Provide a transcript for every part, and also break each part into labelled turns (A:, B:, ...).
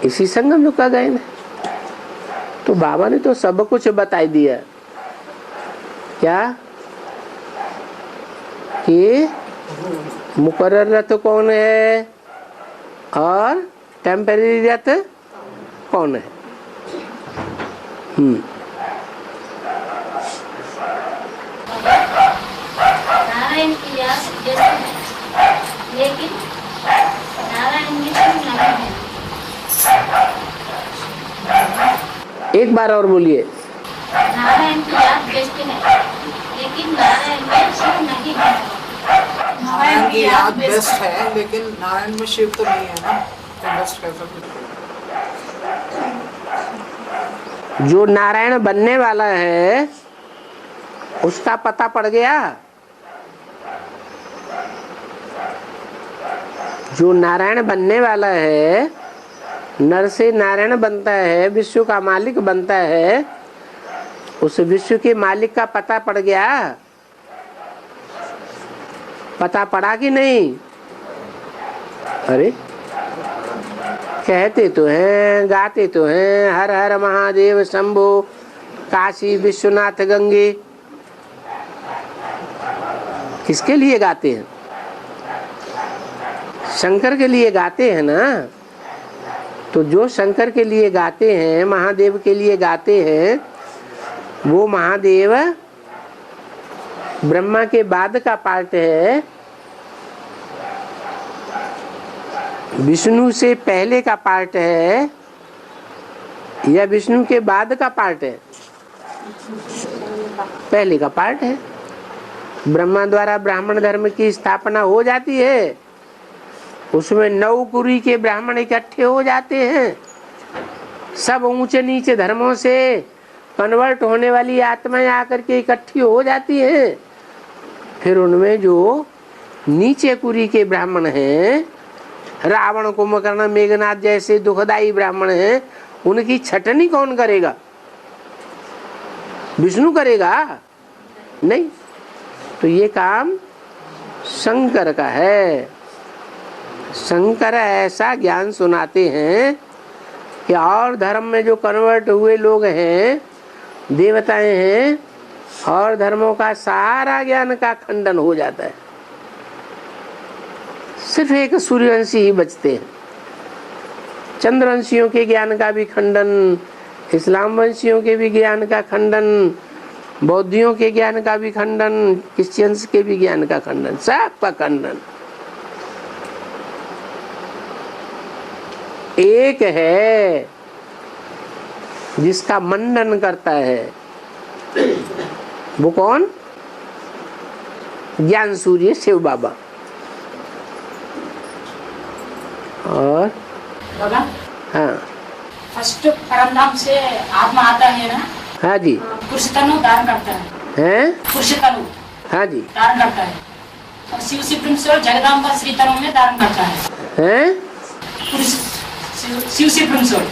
A: इसी संगम में कह गए ना। तो बाबा ने तो सब कुछ बता दिया। क्या कि मुकर्रर रथ कौन है और टेम्परेरी रथ कौन है।
B: नारायण की याद जैसे है, लेकिन नारायण नित्य नहीं है।
A: एक बार और बोलिए।
B: नारायण की याद बेस्ट है, लेकिन नारायण में शिव नहीं है।
C: नारायण की याद बेस्ट है, लेकिन नारायण में शिव तो नहीं है ना, तो बेस्ट कैसा कुछ।
A: जो नारायण बनने वाला है उसका पता पड़ गया। जो नारायण बनने वाला है, नर से नारायण बनता है, विश्व का मालिक बनता है, उस विश्व के मालिक का पता पड़ गया। पता पड़ा कि नहीं? अरे कहते तो हैं, गाते तो हैं, हर हर महादेव शंभो, काशी विश्वनाथ गंगे। किसके लिए गाते हैं? शंकर के लिए गाते हैं ना। तो जो शंकर के लिए गाते हैं, महादेव के लिए गाते हैं, वो महादेव ब्रह्मा के बाद का पार्ट है, विष्णु से पहले का पार्ट है या विष्णु के बाद का पार्ट है? पहले का पार्ट है। ब्रह्मा द्वारा ब्राह्मण धर्म की स्थापना हो जाती है, उसमें 9 कुरी के ब्राह्मण इकट्ठे हो जाते हैं, सब ऊंचे नीचे धर्मों से कन्वर्ट होने वाली आत्माएं आकर के इकट्ठी हो जाती हैं। फिर उनमें जो नीचे कुरी के ब्राह्मण हैं, रावण कुंभकर्ण मेघनाथ जैसे दुखदाई ब्राह्मण हैं, उनकी छटनी कौन करेगा? विष्णु करेगा? नहीं। तो ये काम शंकर का है। शंकर ऐसा ज्ञान सुनाते हैं कि और धर्म में जो कन्वर्ट हुए लोग हैं, देवताएं हैं, और धर्मों का सारा ज्ञान का खंडन हो जाता है। सिर्फ एक सूर्यवंशी ही बचते हैं। चंद्रवंशियों के ज्ञान का भी खंडन, इस्लाम वंशियों के भी ज्ञान का खंडन, बौद्धियों के ज्ञान का भी खंडन, क्रिश्चियंस के भी ज्ञान का खंडन, सबका खंडन। एक है जिसका मंडन करता है, वो कौन? ज्ञान सूर्य शिव बाबा। और
D: बाबा,
A: हाँ
D: फर्स्ट परमधाम से आत्मा आता है ना?
A: हाँ जी।
D: पुरुष तनु धारण करता है।
A: हैं?
D: पुरुष तनु
A: हाँ जी।
D: धारण करता है, और शिव सुप्रीम सोल जगदम्बा श्री तनु में धारण करता है।
A: हैं?
D: पुरुष Shiva supreme soul,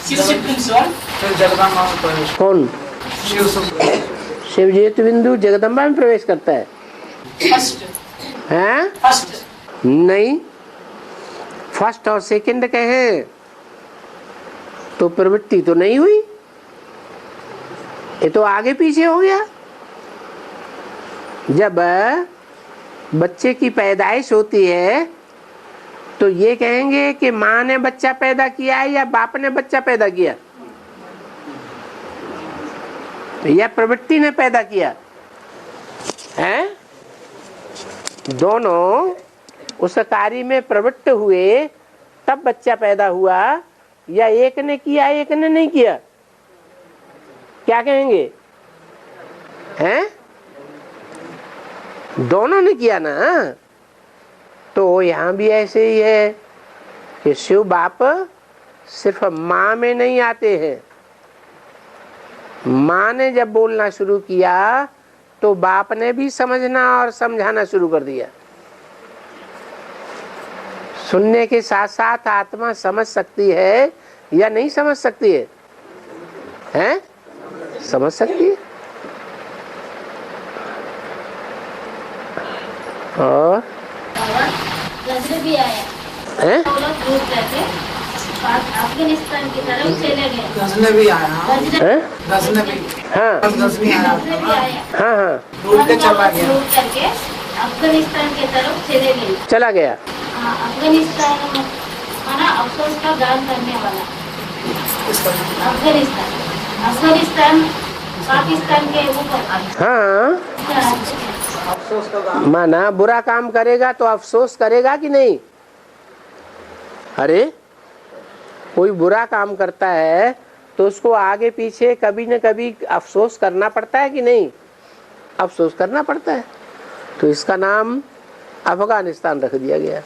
D: Shiva supreme soul
C: फिर जगदम्बा में प्रवेश।
A: कौन?
C: शिव सुप्रीम।
A: शिव जेतु बिंदु जगदम्बा में प्रवेश करता है।
D: फर्स्ट
A: हैं?
D: फर्स्ट
A: नहीं, फर्स्ट और सेकंड कहे तो प्रवृत्ति तो नहीं हुई, ये तो आगे पीछे हो गया। जब बच्चे की पैदाइश होती है तो ये कहेंगे कि माँ ने बच्चा पैदा किया है या बाप ने बच्चा पैदा किया, या प्रवृत्ति ने पैदा किया है? दोनों उस कार्य में प्रवृत्त हुए तब बच्चा पैदा हुआ, या एक ने किया एक ने नहीं किया? क्या कहेंगे? हैं? दोनों ने किया ना। तो यहाँ भी ऐसे ही है कि शिव बाप सिर्फ माँ में नहीं आते हैं। माँ ने जब बोलना शुरू किया तो बाप ने भी समझना और समझाना शुरू कर दिया। सुनने के साथ साथ आत्मा समझ सकती है या नहीं समझ सकती है? हैं? समझ सकती है। और
B: भी आया
A: हैं?
B: लोग दूध कहते अफगानिस्तान की तरफ चले गए।
C: गजने भी आया,
A: हैं?
C: गजने भी,
A: हाँ
C: गजनी आया
B: गजने भी
C: था
B: आया।
A: हाँ हाँ
C: लूट के चला गया।
B: लूट करके अफगानिस्तान की तरफ चले गए।
A: चला गया।
B: हाँ, अफगानिस्तान माना अफसोस का गान करने वाला।
C: इसका
B: अफगानिस्तान पाकिस्तान के ऊपर।
A: हाँ
C: अफसोस का गाना।
A: माना बुरा काम करेगा तो अफसोस करेगा कि नहीं? अरे कोई बुरा काम करता है तो उसको आगे पीछे कभी न कभी अफसोस करना पड़ता है कि नहीं? अफसोस करना पड़ता है। तो इसका नाम अफगानिस्तान रख दिया गया,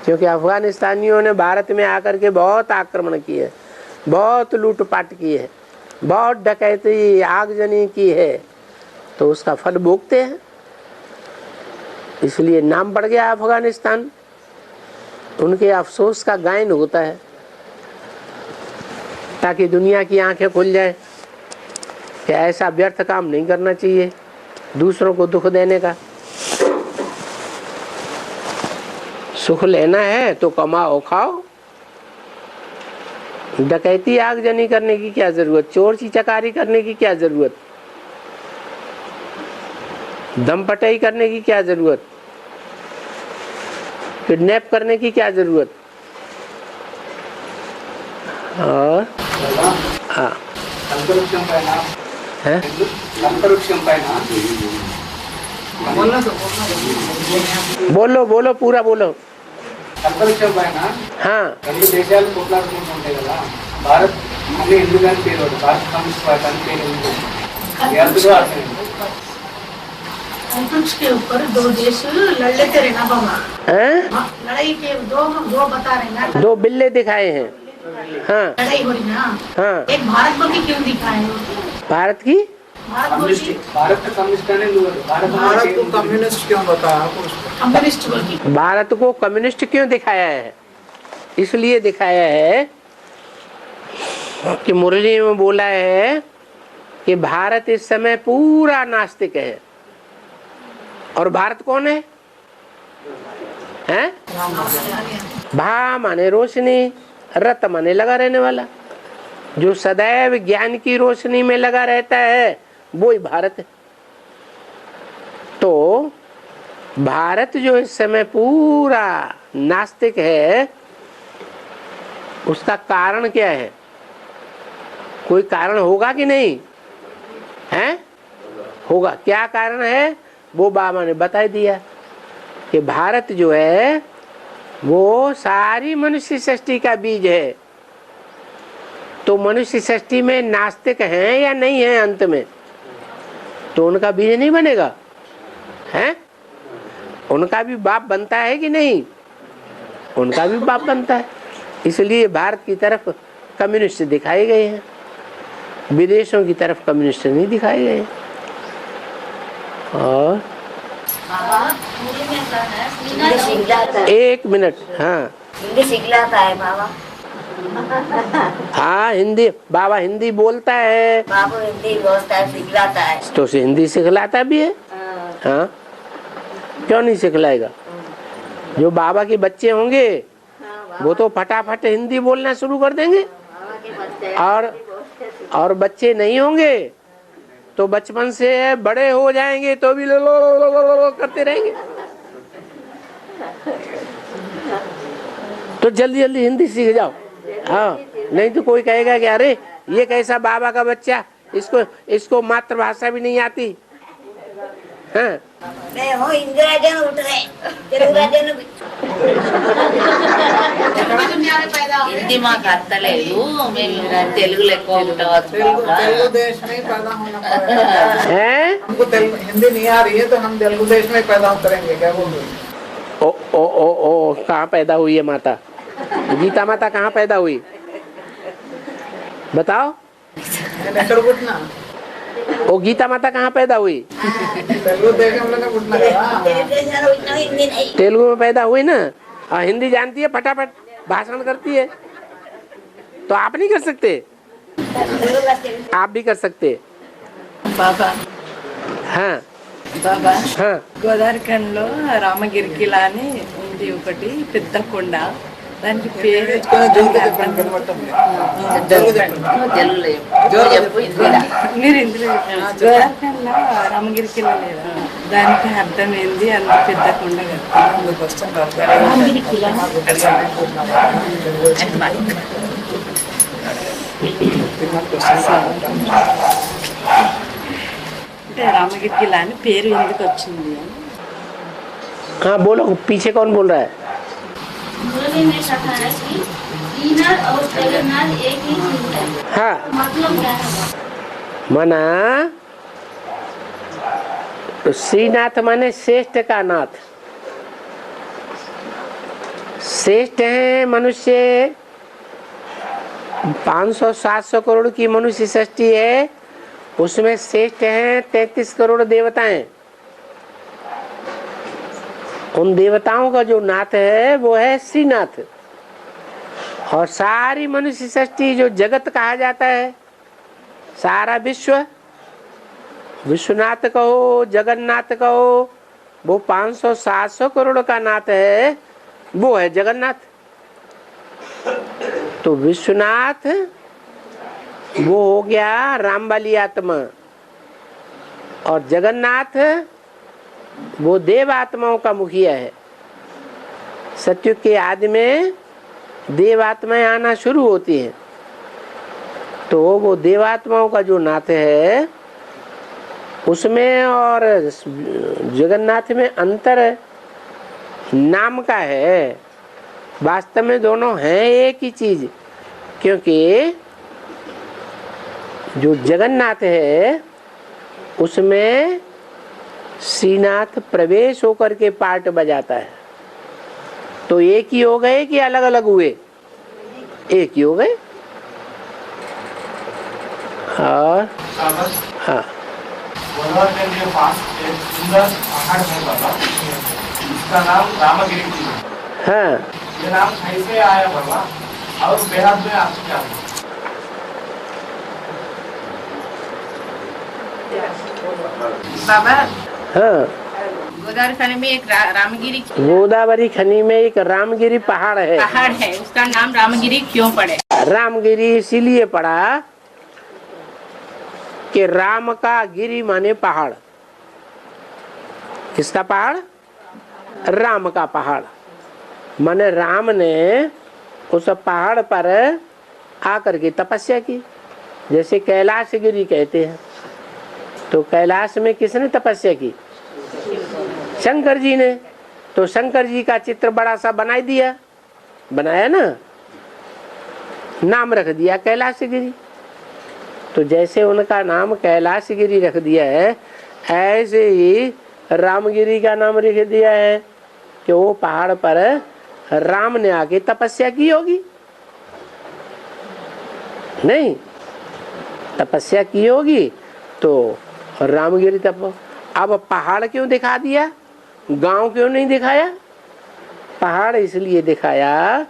A: क्योंकि अफगानिस्तानियों ने भारत में आकर के बहुत आक्रमण किए, बहुत लूटपाट की है, बहुत डकैती आगजनी की है, तो उसका फल भोगते हैं। इसलिए नाम पड़ गया अफगानिस्तान। उनके अफसोस का गायन होता है ताकि दुनिया की आंखें खुल जाए कि ऐसा व्यर्थ काम नहीं करना चाहिए, दूसरों को दुख देने का। सुख लेना है तो कमाओ खाओ, डकैती आगजनी करने की क्या जरूरत, चोर चकारी करने की क्या जरूरत, दमपटाई करने की क्या जरूरत, किडनैप करने की क्या जरूरत। और हाँ है
C: बोलना तो बोलना।
A: बोलो बोलो पूरा बोलो।
E: అంతరిక్షం పైన
A: हाँ
E: 2 దేశాలు కొట్లాడుకుంటుంటాయి కదా, భారత్ అన్ని ఎందుకని పేరు, భారత కమ్యూనిస్ట్ పార్టీ అని పేరు ఎందుకు? ఎందుకు అర్థం?
F: अंतरिक्ष के ऊपर दो देश लड़ लेते रहे ना बाबा।
A: हैं?
F: लड़ाई के दो बता रहे ना,
A: दो बिल्ले दिखाए हैं। हाँ
F: लड़ाई हो रही ना।
A: हाँ
F: एक भारत को भी क्यों दिखाए?
A: भारत की
F: भारत को भी
E: భారత కమ్యూనిస్ట్ అనే
C: भारत को कम्युनिस्ट क्यों बताया आपको?
F: कम्युनिस्ट बोल के।
A: भारत को कम्युनिस्ट क्यों दिखाया है? इसलिए दिखाया है कि मुरली में बोला है कि भारत इस समय पूरा नास्तिक है। और भारत कौन है? हैं? भा माने रोशनी, रत माने लगा रहने वाला, जो सदैव ज्ञान की रोशनी में लगा रहता है वो ही भारत है। तो भारत जो इस समय पूरा नास्तिक है, उसका कारण क्या है? कोई कारण होगा कि नहीं है? होगा। क्या कारण है वो बाबा ने बता दिया कि भारत जो है वो सारी मनुष्य सृष्टि का बीज है। तो मनुष्य सृष्टि में नास्तिक हैं या नहीं है अंत में, तो उनका बीज नहीं बनेगा है? उनका भी बाप बनता है कि नहीं? उनका भी बाप बनता है। इसलिए भारत की तरफ कम्युनिस्ट दिखाए गए हैं, विदेशों की तरफ कम्युनिस्ट नहीं दिखाए गए हैं। और
B: हिंदी में कहना है,
A: एक मिनट, हाँ
G: हिंदी सिखलाता है बाबा।
A: हाँ हिंदी बाबा हिंदी बोलता है,
G: बाबू हिंदी बोलता है, सिखलाता है।
A: तो उसे हिंदी सिखलाता भी है। हाँ क्यों नहीं सिखलाएगा? जो बाबा के बच्चे होंगे वो तो फटाफट हिंदी बोलना शुरू कर देंगे, और बच्चे नहीं होंगे तो बचपन से बड़े हो जाएंगे तो भी लो लो लो लो लो लो करते रहेंगे। तो जल्दी जल्दी हिंदी सीख जाओ। हाँ नहीं तो कोई कहेगा कि अरे ये कैसा बाबा का बच्चा, इसको मातृभाषा भी नहीं आती। हाँ
G: नहीं हो इंदिरा जन उठ रहे, तेलुगु जन హిందీ మాకు అర్థలేదు, మేము తెలుగులో ఎక్కువ
C: तेलुगु देश में ही पैदा होना पड़ेगा।
A: हैं?
C: हमको हिंदी नहीं आ रही है तो हम तेलुगु देश में पैदा करेंगे, क्या बोल रहे हैं?
A: ओ ओ ओ ओ कहाँ पैदा हुई है माता? गीता माता कहाँ पैदा हुई बताओ?
C: कुटना
A: ओ गीता माता कहाँ पैदा हुई?
C: तेलुगु देश में हम लोग कुटना
G: हिंदी नहीं।
A: तेलुगु में पैदा हुई ना। और हिंदी जानती है, फटाफट भाषण करती है। तो आप नहीं कर सकते? आप भी कर सकते।
H: బాబా
A: हाँ
H: బాబా
A: हाँ
H: గోదావరిఖండ్లో రామగిరి కిలా అని ఉంది ఒకటి, పెద్ద కొండ. దానికి పేరు
C: జోరుగా చెప్పండి కనబడటం లేదు. జోరుగా చెప్పండి.
H: తెలుగులో చెప్పు ఇందులో మీరు ఇందులో గోదావరిలో రామగిరికి వెళ్ళలేదా దానికి అర్థం ఏంది అంత పెద్ద కొండ కదా
C: మీకు క్వశ్చన్
H: అంటే రామగిరికి అని పేరు ఎందుకు వచ్చింది అని
A: हाँ बोलो, पीछे कौन बोल रहा है?
B: गुरुजी ने कहा है कि श्रीनाथ और जगन्नाथ एक ही चीज है।
A: हाँ
B: मतलब क्या है?
A: मना तो श्रीनाथ माने श्रेष्ठ का नाथ। श्रेष्ठ है मनुष्य, 500-700 करोड़ की मनुष्य सृष्टि है, उसमें श्रेष्ठ हैं 33 करोड़ देवताएं। उन देवताओं का जो नाथ है वो है श्रीनाथ। और सारी मनुष्य सृष्टि जो जगत कहा जाता है, सारा विश्व, विश्वनाथ कहो जगन्नाथ कहो, वो 500-700 करोड़ का नाथ है, वो है जगन्नाथ। तो विश्वनाथ वो हो गया राम वाली आत्मा, और जगन्नाथ वो देव आत्माओं का मुखिया है। सतयुग के आदि में देव आत्माएं आना शुरू होती हैं, तो वो देवात्माओं का जो नाथ है उसमें और जगन्नाथ में अंतर नाम का है। वास्तव में दोनों हैं एक ही चीज, क्योंकि जो जगन्नाथ है उसमें श्रीनाथ प्रवेश होकर के पार्ट बजाता है। तो एक ही हो गए कि अलग अलग हुए? एक ही हो गए। और हाँ
E: गोदावरी नदी के पास एक सुंदर पहाड़ है बाबा, इसका नाम रामगिरी है।
A: हाँ
E: ये नाम कैसे आया बाबा, और बेहद में आपको क्या है?
F: बाबा
A: हाँ
F: गोदावरी खाने में एक रामगिरी
A: गोदावरी खनी में एक रामगिरी पहाड़ है।
F: पहाड़ है, उसका नाम रामगिरी क्यों पड़े?
A: रामगिरी इसीलिए पड़ा कि राम का गिरी माने पहाड़। किसका पहाड़? राम का पहाड़। माने राम ने उस पहाड़ पर आकर के तपस्या की, जैसे कैलाश गिरी कहते हैं। तो कैलाश में किसने तपस्या की? शंकर जी ने। तो शंकर जी का चित्र बड़ा सा बनाई दिया, बनाया ना, नाम रख दिया कैलाश गिरी। तो जैसे उनका नाम कैलाश गिरी रख दिया है, ऐसे ही रामगिरी का नाम लिख दिया है कि वो पहाड़ पर राम ने आके तपस्या की होगी। नहीं, तपस्या की होगी तो रामगिरी तप। अब पहाड़ क्यों दिखा दिया, गांव क्यों नहीं दिखाया? पहाड़ इसलिए दिखाया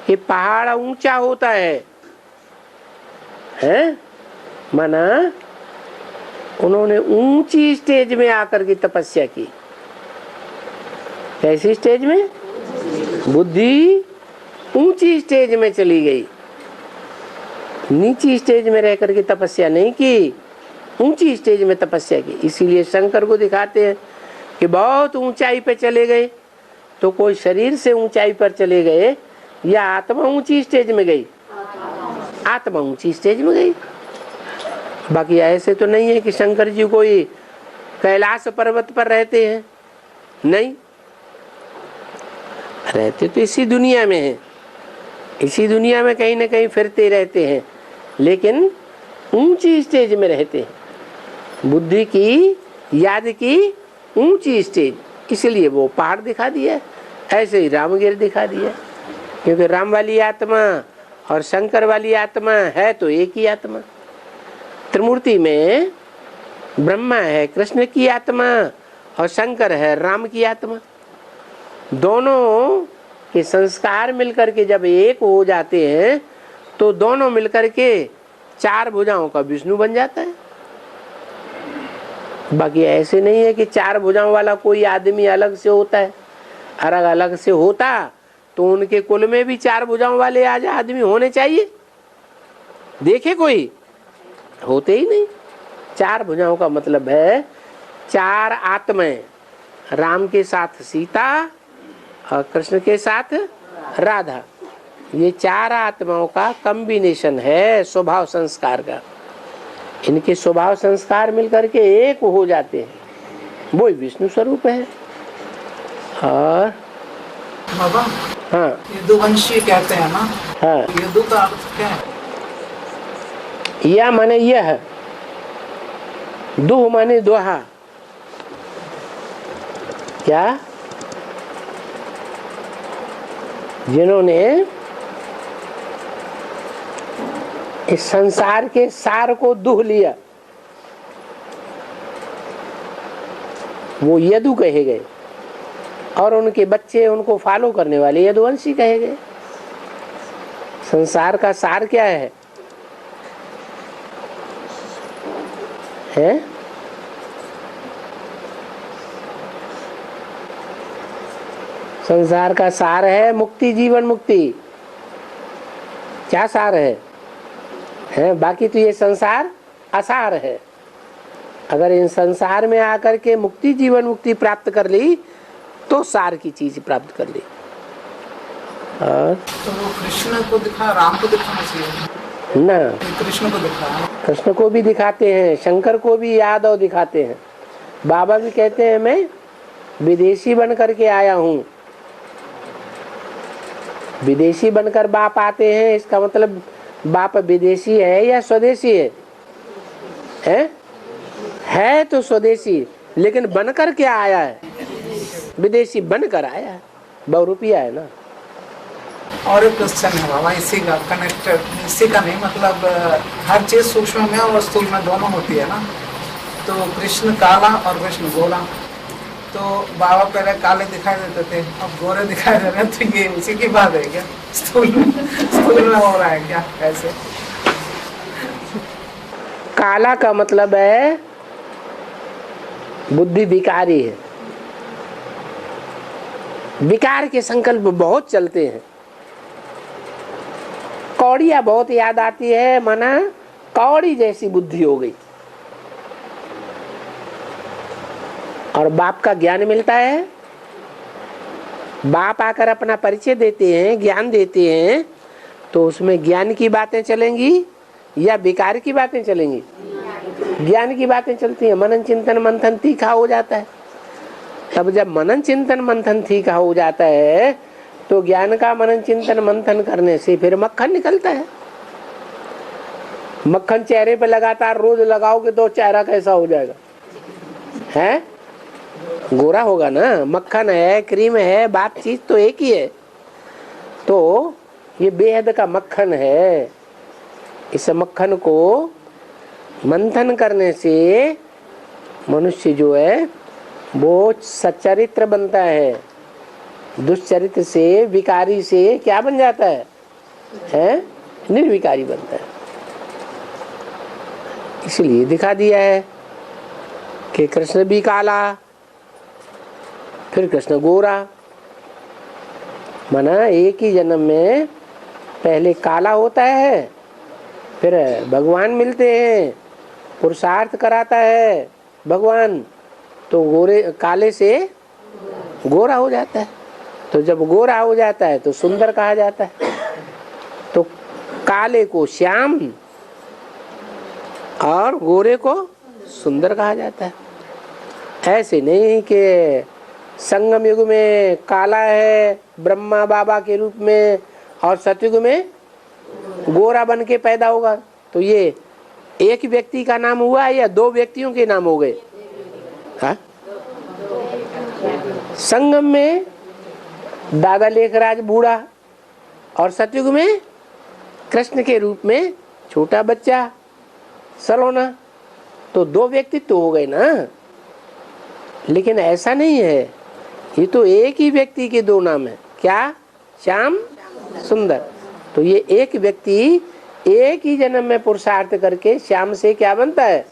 A: कि पहाड़ ऊंचा होता है, माना उन्होंने ऊंची स्टेज में आकर के तपस्या की। कैसी स्टेज में? बुद्धि ऊंची स्टेज में चली गई, नीची स्टेज में रह करके तपस्या नहीं की, ऊंची स्टेज में तपस्या की। इसीलिए शंकर को दिखाते हैं कि बहुत ऊंचाई पे चले गए। तो कोई शरीर से ऊंचाई पर चले गए या आत्मा ऊंची स्टेज में गई? आत्मा ऊंची स्टेज में गई। बाकी ऐसे तो नहीं है कि शंकर जी कोई कैलाश पर्वत पर रहते हैं, नहीं, रहते तो इसी दुनिया में हैं, इसी दुनिया में कहीं ना कहीं फिरते रहते हैं, लेकिन ऊंची स्टेज में रहते हैं। बुद्धि की, याद की ऊंची स्टेज, इसलिए वो पहाड़ दिखा दिया। ऐसे ही रामगिरी दिखा दिया, क्योंकि राम वाली आत्मा और शंकर वाली आत्मा है तो एक ही आत्मा। त्रिमूर्ति में ब्रह्मा है कृष्ण की आत्मा और शंकर है राम की आत्मा। दोनों के संस्कार मिलकर के जब एक हो जाते हैं तो दोनों मिलकर के 4 भुजाओं का विष्णु बन जाता है। बाकी ऐसे नहीं है कि 4 भुजाओं वाला कोई आदमी अलग से होता है। अलग अलग से होता तो उनके कुल में भी 4 भुजाओं वाले आज आदमी होने चाहिए। देखे कोई? होते ही नहीं। 4 भुजाओं का मतलब है 4 आत्माएं, राम के साथ सीता और कृष्ण के साथ राधा। ये 4 आत्माओं का कॉम्बिनेशन है स्वभाव संस्कार का। इनके स्वभाव संस्कार मिलकर के एक हो जाते हैं, वो विष्णु स्वरूप है। और
C: बाबा,
A: हाँ,
C: यदुवंशी कहते हैं ना,
A: हाँ,
C: यदु का अर्थ क्या है?
A: या माने यह, दुह माने दोहा। क्या? जिन्होंने इस संसार के सार को दुह लिया, वो यदु कहे गए, और उनके बच्चे उनको फॉलो करने वाले यदुवंशी कहे गए। संसार का सार क्या है? संसार का सार है मुक्ति, जीवन मुक्ति। क्या सार है? बाकी तो ये संसार असार है। अगर इन संसार में आकर के मुक्ति, जीवन मुक्ति प्राप्त कर ली तो सार की चीज प्राप्त कर ली। और
C: तो वो कृष्ण को दिखा, राम को दिखाना चाहिए
A: ना,
C: कृष्ण को दिखा।
A: कृष्ण को भी दिखाते हैं, शंकर को भी याद और दिखाते हैं। बाबा भी कहते हैं मैं विदेशी बन करके आया हूँ। विदेशी बनकर बाप आते हैं, इसका मतलब बाप विदेशी है या स्वदेशी है? है तो स्वदेशी, लेकिन बनकर क्या आया है? विदेशी बनकर आया है। बहुरूपिया है ना।
C: और एक क्वेश्चन है बाबा, इसी का कनेक्टेड, इसी का नहीं, मतलब हर चीज सूक्ष्म में और स्थूल में दोनों होती है ना। तो कृष्ण काला और कृष्ण गोरा, तो बाबा पहले काले दिखाई देते थे, अब गोरे दिखाई दे रहे हैं, तो ये उसी की बात है क्या? स्थूल में हो रहा है क्या? ऐसे
A: काला का मतलब है बुद्धि विकारी है। विकार के संकल्प बहुत चलते हैं। कौड़िया बहुत याद आती है, माना कौड़ी जैसी बुद्धि हो गई। और बाप का ज्ञान मिलता है, बाप आकर अपना परिचय देते हैं, ज्ञान देते हैं, तो उसमें ज्ञान की बातें चलेंगी या विकार की बातें चलेंगी? ज्ञान की बातें चलती हैं। मनन चिंतन मंथन तीखा हो जाता है। तब जब मनन चिंतन मंथन तीखा हो जाता है तो ज्ञान का मनन चिंतन मंथन करने से फिर मक्खन निकलता है। मक्खन चेहरे पे लगातार रोज लगाओगे तो चेहरा कैसा हो जाएगा? है गोरा होगा ना। मक्खन है, क्रीम है, बात चीज तो एक ही है। तो ये बेहद का मक्खन है। इस मक्खन को मंथन करने से मनुष्य जो है वो सच्चरित्र बनता है। दुष्चरित्र से, विकारी से क्या बन जाता है? निर्विकारी बनता है। इसलिए दिखा दिया है कि कृष्ण भी काला, फिर कृष्ण गोरा। माना एक ही जन्म में पहले काला होता है, फिर भगवान मिलते हैं, पुरुषार्थ कराता है भगवान, तो गोरे काले से गोरा हो जाता है। तो जब गोरा हो जाता है तो सुंदर कहा जाता है। तो काले को श्याम और गोरे को सुंदर कहा जाता है। ऐसे नहीं कि संगम युग में काला है ब्रह्मा बाबा के रूप में और सतयुग में गोरा बन के पैदा होगा। तो ये एक व्यक्ति का नाम हुआ या 2 व्यक्तियों के नाम हो गए? हाँ? संगम में दादा लेखराज बूढ़ा और सतयुग में कृष्ण के रूप में छोटा बच्चा सलोना। तो 2 व्यक्तित्व हो गए ना। लेकिन ऐसा नहीं है, ये तो एक ही व्यक्ति के 2 नाम है। क्या? श्याम, सुंदर। तो ये एक व्यक्ति एक ही जन्म में पुरुषार्थ करके श्याम से क्या बनता है?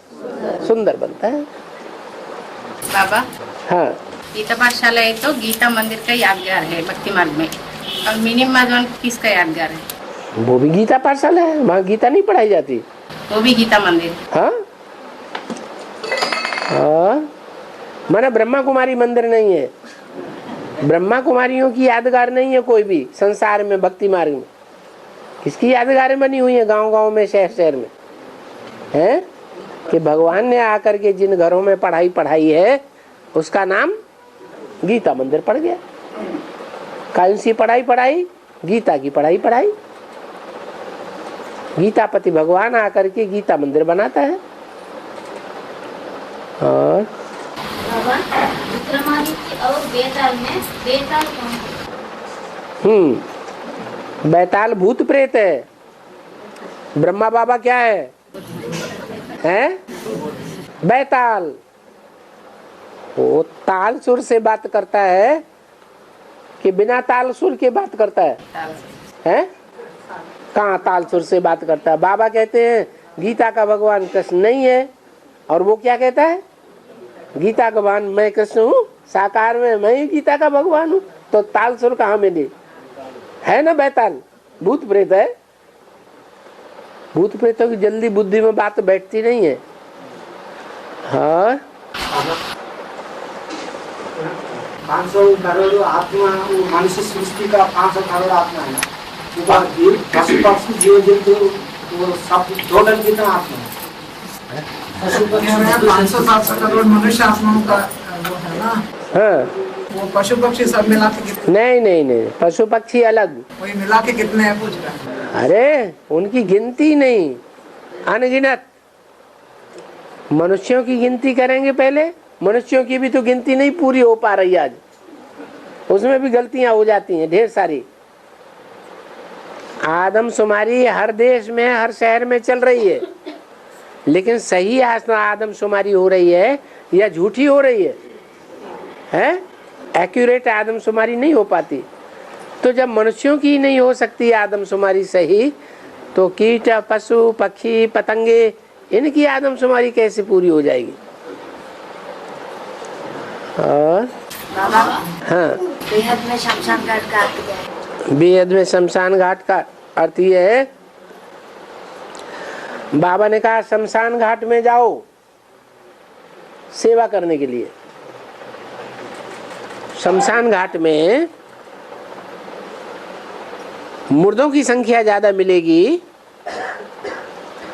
A: सुंदर बनता है।
F: बाबा,
A: हाँ,
F: गीता पाठशाला है तो गीता मंदिर का यादगार है भक्ति मार्ग में। और मिनी माजवान किसका यादगार है?
A: वो भी गीता पाठशाला है, वहाँ गीता नहीं पढ़ाई जाती।
F: वो भी गीता मंदिर।
A: हाँ हाँ, माना ब्रह्मा कुमारी मंदिर नहीं है, ब्रह्मा कुमारियों की यादगार नहीं है कोई भी संसार में। भक्ति मार्ग में किसकी यादगारें बनी हुई है? गांव गांव में, शहर शहर में है कि भगवान ने आकर के जिन घरों में पढ़ाई पढ़ाई है उसका नाम गीता मंदिर पड़ गया। कौन सी पढ़ाई पढ़ाई? गीता की पढ़ाई पढ़ाई। गीतापति भगवान आकर के गीता मंदिर बनाता है। और
B: विक्रमादित्य और बेताल में बेताल कौन है?
A: बैताल भूत प्रेत है। ब्रह्मा बाबा क्या है? हैं? बैताल। वो ताल सुर से बात करता है कि बिना ताल सुर के बात करता है? हैं? कहाँ ताल सुर से बात करता है? बाबा कहते हैं गीता का भगवान कृष्ण नहीं है, और वो क्या कहता है? गीता का भगवान मैं कृष्ण हूँ, साकार में मैं ही गीता का भगवान हूँ। तो ताल सुर कहाँ मिली? है ना बैताल, भूत प्रेत है। भूत प्रेतों की जल्दी बुद्धि में बात बैठती नहीं है। हाँ
E: 500 करोड़ आत्मा, मनुष्य सृष्टि का 500 करोड़ आत्मा है। पशु पक्षी जीव जंतु वो सब टोटल कितना आत्मा है?
C: पशु पक्षी 500-700 करोड़ मनुष्य आत्माओं का वो है ना।
A: हाँ,
C: वो पशु पक्षी सब मिला के कितने?
A: नहीं नहीं नहीं, पशु पक्षी अलग।
C: वही मिला के कितने है पूछ रहा है?
A: अरे उनकी गिनती नहीं, अनगिनत। मनुष्यों की गिनती करेंगे पहले, मनुष्यों की भी तो गिनती नहीं पूरी हो पा रही आज, उसमें भी गलतियां हो जाती हैं ढेर सारी। आदमशुमारी हर देश में, हर शहर में चल रही है, लेकिन सही आदमशुमारी हो रही है या झूठी हो रही है? एक्यूरेट आदमशुमारी नहीं हो पाती। तो जब मनुष्यों की नहीं हो सकती आदमशुमारी सही, तो कीट, पशु, पक्षी, पतंगे, इनकी आदमशुमारी कैसे पूरी हो जाएगी? और हाँ,
G: बेहद में शमशान घाट का अर्थ क्या है?
A: बेहद में शमशान घाट का अर्थ ये है, बाबा ने कहा शमशान घाट में जाओ सेवा करने के लिए। शमशान घाट में मुर्दों की संख्या ज्यादा मिलेगी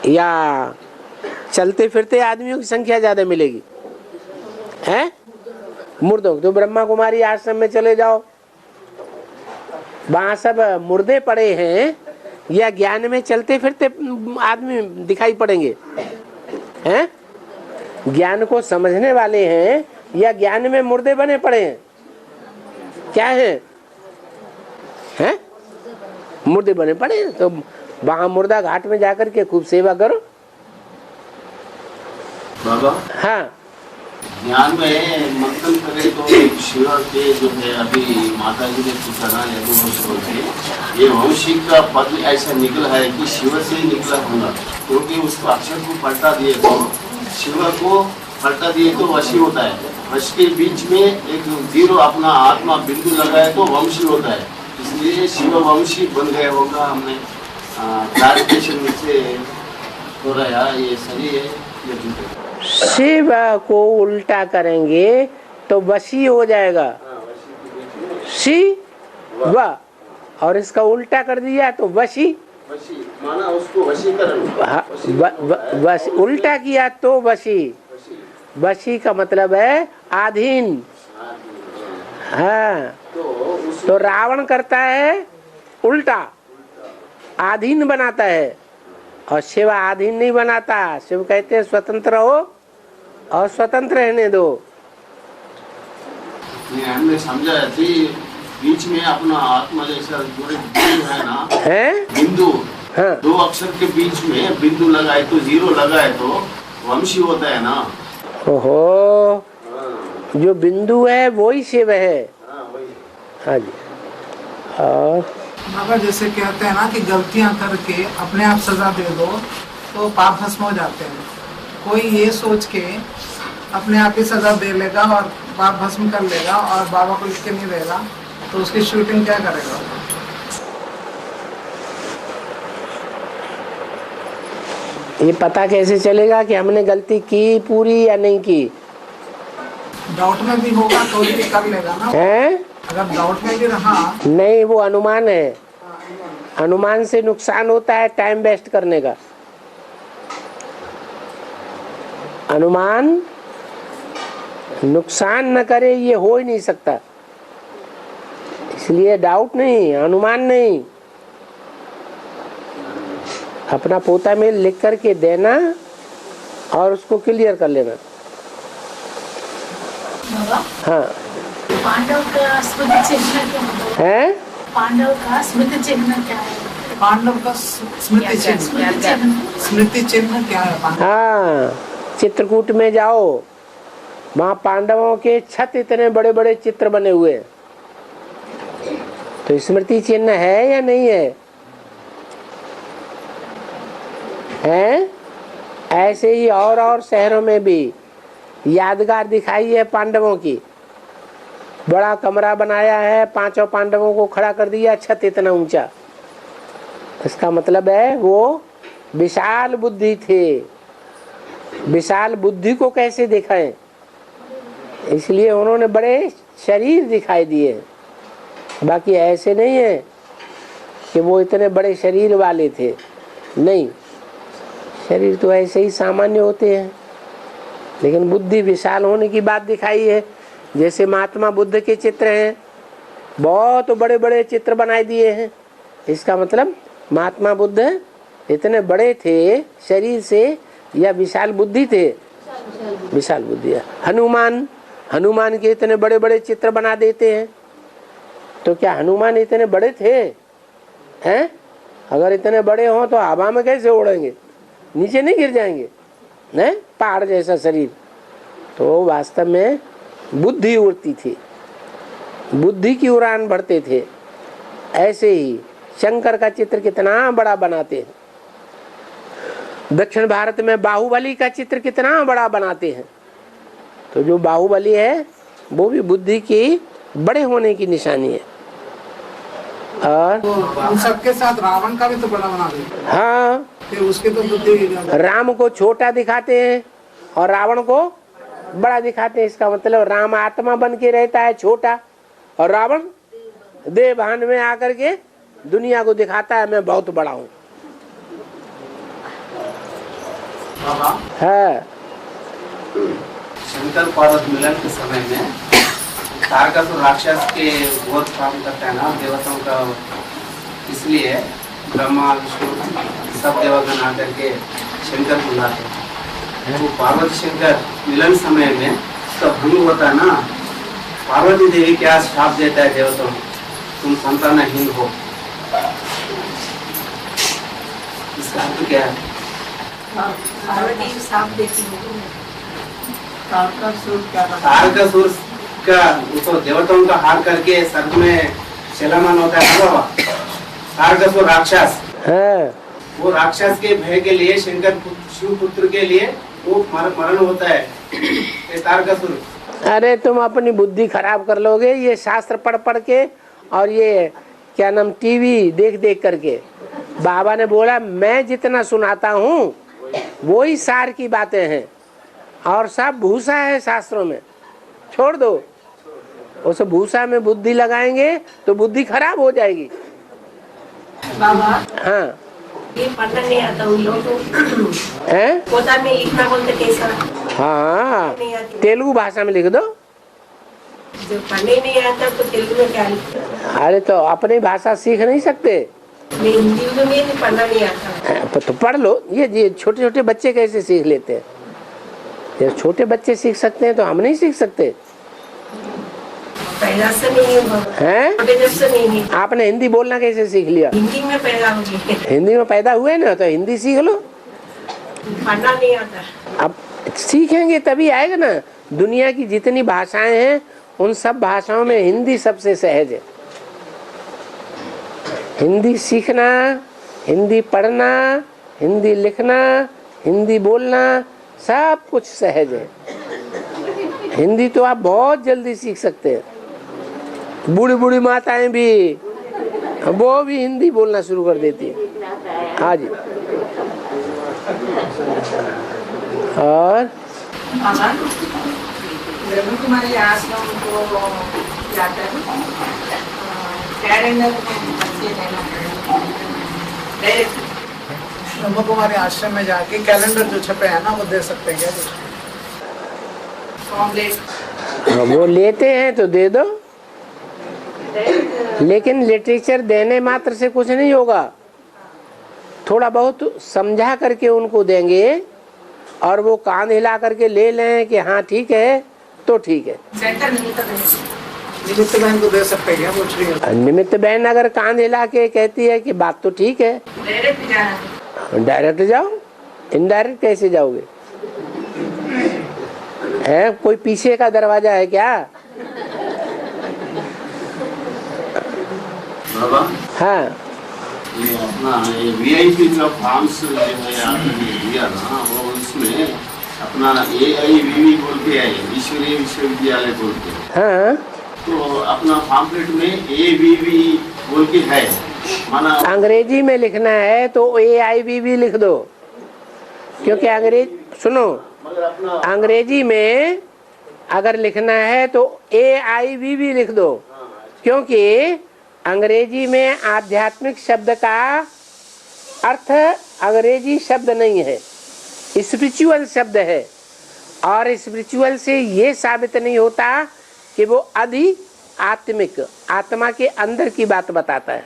A: या चलते फिरते आदमियों की संख्या ज्यादा मिलेगी? हैं? मुर्दों। तो ब्रह्मा कुमारी आश्रम में चले जाओ, वहां सब मुर्दे पड़े हैं, या ज्ञान में चलते फिरते आदमी दिखाई पड़ेंगे? हैं? ज्ञान को समझने वाले हैं या ज्ञान में मुर्दे बने पड़े हैं? क्या है? हैं? मुर्दे बने पड़े हैं। तो वहां मुर्दा घाट में जाकर के खूब सेवा करो।
I: बाबा
A: हाँ,
I: ज्ञान में मंथन करे तो शिव के जो है, अभी माता जी ने पूछा ना से, ये वंशी का पद ऐसा निकला है कि शिव से ही निकला होगा, क्योंकि उसको अक्षर को पलटा दिए तो शिव को पलटा दिए तो वशी होता है। वश के बीच में एक जीरो अपना आत्मा बिंदु लगाए तो वंशी होता है, इसलिए शिव वंशी बन गया होगा। हमने क्लैरिफिकेशन से हो रहा है, ये सही है या झूठ है?
A: शिव को उल्टा करेंगे तो वशी हो जाएगा, शिव, और इसका उल्टा कर दिया तो वशी।
I: माना उसको वशीकरण,
A: उल्टा किया तो वशी। वशी का मतलब है आधीन। हाँ, तो रावण करता है उल्टा, आधीन बनाता है, और शिव आधीन नहीं बनाता। शिव कहते हैं स्वतंत्र हो और स्वतंत्र रहने दो।
I: हमने समझा थी बीच में अपना आत्मा जैसा जुड़े है ना,
A: है
I: बिंदु।
A: हाँ,
I: 2 अक्षर के बीच में बिंदु लगाए तो जीरो लगाए तो वंशी होता है ना।
A: ओहो, जो बिंदु है वो ही शिव है। हाँ जी। और
C: बाबा जैसे कहते हैं ना कि गलतियां करके अपने आप सजा दे दो तो पाप भस्म हो जाते हैं। कोई ये सोच के अपने आप ही सजा दे लेगा और पाप भस्म कर लेगा और बाबा को लिख के नहीं देगा, तो उसकी शूटिंग क्या करेगा?
A: ये पता कैसे चलेगा कि हमने गलती की पूरी या नहीं की?
C: डाउट में भी होगा तो भी कर लेगा ना,
A: है?
C: अगर डाउट में भी रहा।
A: नहीं, वो अनुमान है। अनुमान से नुकसान होता है टाइम वेस्ट करने का। अनुमान नुकसान न करे ये हो ही नहीं सकता, इसलिए डाउट नहीं, अनुमान नहीं। अपना पोता में लिख करके देना और उसको क्लियर कर लेना। हाँ,
B: पांडव का स्मृति चिन्ह क्या
A: है?
B: पांडव का स्मृति चिन्ह क्या है?
C: पांडव का स्मृति चिन्ह क्या है?
A: हाँ, चित्रकूट में जाओ, वहाँ पांडवों के छत इतने बड़े बड़े चित्र बने हुए हैं, तो स्मृति चिन्ह है या नहीं है? हैं? ऐसे ही और शहरों में भी यादगार दिखाई है पांडवों की। बड़ा कमरा बनाया है, 5 पांडवों को खड़ा कर दिया, छत इतना ऊंचा। इसका मतलब है वो विशाल बुद्धि थे। विशाल बुद्धि को कैसे दिखाएं? इसलिए उन्होंने बड़े शरीर दिखाई दिए, बाकी ऐसे नहीं है कि वो इतने बड़े शरीर वाले थे। नहीं, शरीर तो ऐसे ही सामान्य होते हैं, लेकिन बुद्धि विशाल होने की बात दिखाई है। जैसे महात्मा बुद्ध के चित्र हैं, बहुत बड़े बड़े चित्र बनाए दिए हैं। इसका मतलब महात्मा बुद्ध इतने बड़े थे शरीर से या विशाल बुद्धि थे? विशाल बुद्धि है। हनुमान के इतने बड़े बड़े चित्र बना देते हैं, तो क्या हनुमान इतने बड़े थे? हैं? अगर इतने बड़े हों तो हवा में कैसे उड़ेंगे? नीचे नहीं गिर जाएंगे? नहीं, पहाड़ जैसा शरीर। तो वास्तव में बुद्धि उड़ती थी, बुद्धि की उड़ान भरते थे। ऐसे ही शंकर का चित्र कितना बड़ा बनाते हैं। दक्षिण भारत में बाहुबली का चित्र कितना बड़ा बनाते हैं। तो जो बाहुबली है वो भी बुद्धि की बड़े होने की निशानी है। और
C: उन सबके साथ रावण का भी तो बड़ा बना दिया।
A: हाँ,
C: फिर उसके तो बुद्धि,
A: राम को छोटा दिखाते हैं और रावण को बड़ा दिखाते हैं। इसका मतलब राम आत्मा बन के रहता है छोटा, और रावण देह भान में आकर के दुनिया को दिखाता है मैं बहुत बड़ा हूँ। है
J: शंकर पार्वती मिलन के समय में तारकासुर राक्षस के बहुत काम करता है ना देवताओं का, इसलिए ब्रह्मा विष्णु सब देवगण आकर के शंकर को लाते हैं। वो पार्वती शंकर मिलन समय में तो भंग होता है ना, पार्वती देवी क्या श्राप देता है देवताओं, तुम संतानहीन हो। इसका अर्थ क्या है?
H: पार्वती साफ देती है।
J: तारकासुर का वो तो देवताओं का हार करके स्वर्ग में चलामान होता है ना बाबा। तारकासुर राक्षस
A: है,
J: वो राक्षस के भय के लिए शंकर शिव पुत्र के लिए वो मरण होता है ये तारकासुर।
A: अरे तुम अपनी बुद्धि खराब कर लोगे ये शास्त्र पढ़ पढ़ के, और ये क्या नाम टीवी देख देख करके। बाबा ने बोला मैं जितना सुनाता हूँ वही सार की बातें हैं, और सब भूसा है शास्त्रों में। छोड़ दो, उस भूसा में बुद्धि लगाएंगे तो बुद्धि खराब हो जाएगी।
H: बाबा,
A: हाँ,
H: ये पढ़ना नहीं आता उन लोगों को।
A: हैं?
H: पोता में लिखना बोलते कैसा?
A: हाँ, तेलुगु भाषा में लिख दो।
H: जो पढ़ने नहीं आता तो तेलुगु में क्या लिखते?
A: अरे तो अपनी भाषा सीख नहीं सकते?
H: मैं हिंदी में भी पढ़ना नहीं आता।
A: तो पढ़ लो। ये छोटे छोटे बच्चे कैसे सीख लेते हैं? ये छोटे बच्चे सीख सकते हैं तो हम नहीं सीख सकते?
H: पैदा से नहीं
A: हैं?
H: छोटे जब से नहीं है।
A: आपने हिंदी बोलना कैसे सीख लिया?
H: हिंदी में पैदा हो गए।
A: हिंदी में पैदा हुए ना, तो हिंदी सीख लो।
H: पढ़ना नहीं आता।
A: अब सीखेंगे तभी आएगा ना। दुनिया की जितनी भाषाएं हैं उन सब भाषाओं में हिंदी सबसे सहज है। हिंदी सीखना, हिंदी पढ़ना, हिंदी लिखना, हिंदी बोलना सब कुछ सहज है। हिंदी तो आप बहुत जल्दी सीख सकते हैं। बूढ़ी बूढ़ी माताएं भी वो भी हिंदी बोलना शुरू कर देती है। हाँ जी। और
H: ब्रह्म कुमारी आश्रम को जाकर कैलेंडर में बच्चे देना पड़ेगा।
C: ब्रह्म कुमारी आश्रम में जाके कैलेंडर जो छपे हैं ना वो दे सकते हैं क्या?
A: वो लेते हैं तो दे दो, लेकिन लिटरेचर देने मात्र से कुछ नहीं होगा। थोड़ा बहुत समझा करके उनको देंगे और वो कान हिला करके ले लें कि हाँ ठीक है तो ठीक है।
C: निमित्त बहन को दे सकते हैं क्या? पूछ रही है।
A: निमित्त बहन अगर कान हिला के कहती है कि बात तो ठीक है, डायरेक्ट जाओ, इनडायरेक्ट कैसे जाओगे? है कोई पीछे का दरवाजा है क्या?
I: बाबा
A: हाँ,
I: ये अपना ये वीआईपी का फॉर्म्स जो है आपने दिया ना, वो उसमें अपना AIVV बोल के है, ईश्वरीय विश्वविद्यालय बोल के।
A: हाँ,
I: तो अपना पॉम्पलेट में AVV बोल के है, माना
A: अंग्रेजी में लिखना है तो AIVV लिख दो, क्योंकि सुनो, अंग्रेजी में अगर लिखना है तो AIVV लिख दो, क्योंकि अंग्रेजी में आध्यात्मिक शब्द का अर्थ अंग्रेजी शब्द नहीं है, स्पिरिचुअल शब्द है। और स्पिरिचुअल से ये साबित नहीं होता कि वो आत्मिक आत्मा के अंदर की बात बताता है।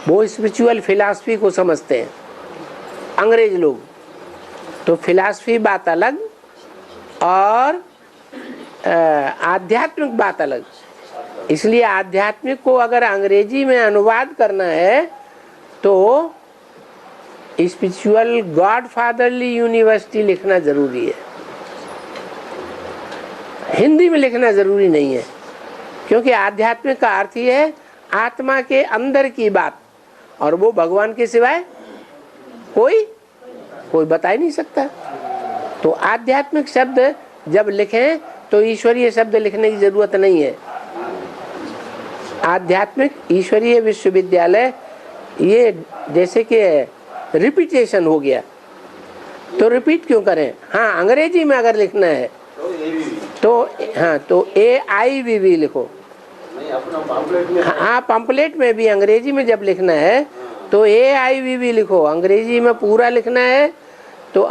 A: वो स्पिरिचुअल फिलॉसफी को समझते हैं अंग्रेज लोग। तो फिलॉसफी बात अलग और आध्यात्मिक बात अलग। इसलिए आध्यात्मिक को अगर अंग्रेजी में अनुवाद करना है तो स्पिरिचुअल गॉड फादरली यूनिवर्सिटी लिखना जरूरी है, हिंदी में लिखना जरूरी नहीं है, क्योंकि आध्यात्मिक का अर्थ ही है आत्मा के अंदर की बात, और वो भगवान के सिवाय कोई बता ही नहीं सकता। तो आध्यात्मिक शब्द जब लिखें तो ईश्वरीय शब्द लिखने की जरूरत नहीं है। आध्यात्मिक ईश्वरीय विश्वविद्यालय ये जैसे कि रिपीटेशन हो गया, तो रिपीट क्यों करें? हाँ, अंग्रेजी में अगर लिखना है तो हाँ तो AIVV लिखो। हाँ, पम्पलेट में भी अंग्रेजी में जब लिखना है तो AIVV लिखो। अंग्रेजी में पूरा लिखना है तो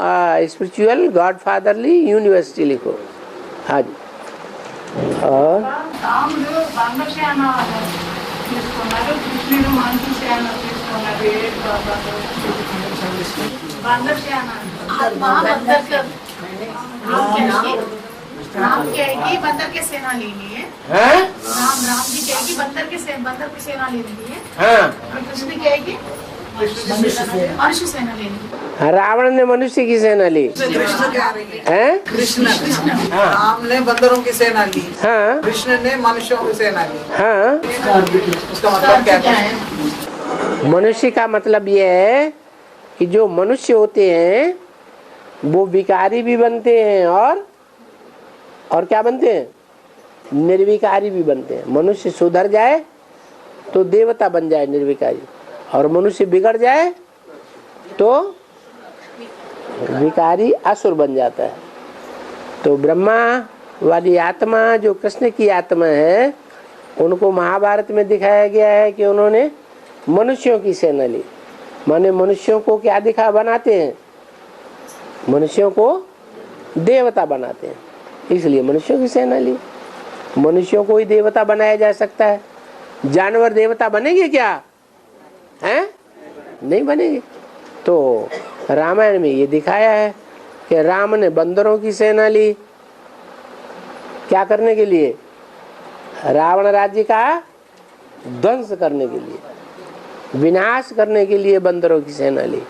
A: स्पिरिचुअल गॉड फादरली यूनिवर्सिटी लिखो। हाँ जी। और
B: राम कहेगी बंदर के सेना ले ली है। राम जी कहेगी बंदर की सेना ले ली है। और कृष्ण कहेगी मनुष्य सेना ले ली।
A: रावण ने मनुष्य की सेना ली,
C: कृष्ण राम ने बंदरों की सेना ली,
A: हाँ,
C: कृष्ण ने मनुष्यों की सेना ली।
A: हाँ,
C: उसका मतलब क्या है?
A: मनुष्य का मतलब ये है कि जो मनुष्य होते हैं वो विकारी भी बनते हैं और क्या बनते हैं? निर्विकारी भी बनते हैं। मनुष्य सुधर जाए तो देवता बन जाए निर्विकारी, और मनुष्य बिगड़ जाए तो विकारी असुर बन जाता है। तो ब्रह्मा वाली आत्मा जो कृष्ण की आत्मा है, उनको महाभारत में दिखाया गया है कि उन्होंने मनुष्यों की सेना ली। माने मनुष्यों को क्या बनाते हैं? मनुष्यों को देवता बनाते हैं, इसलिए मनुष्यों की सेना ली। मनुष्यों को ही देवता बनाया जा सकता है, जानवर देवता बनेंगे क्या? हैं? नहीं बनेंगे। तो रामायण में ये दिखाया है कि राम ने बंदरों की सेना ली, क्या करने के लिए? रावण राज्य का ध्वंस करने के लिए, विनाश करने के लिए बंदरों की सेना ली।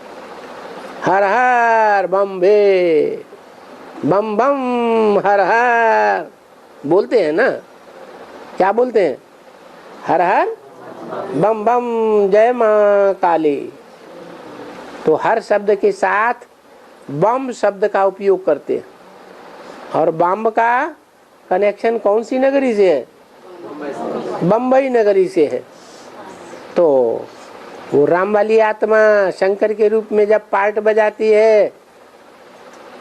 A: हर हर बम बे बम बम हर हर बोलते हैं ना, क्या बोलते हैं? हर हर बम बम जय माँ काली। तो हर शब्द के साथ बम शब्द का उपयोग करते हैं, और बम का कनेक्शन कौन सी नगरी से है? बम्बई नगरी से है। तो वो राम वाली आत्मा शंकर के रूप में जब पार्ट बजाती है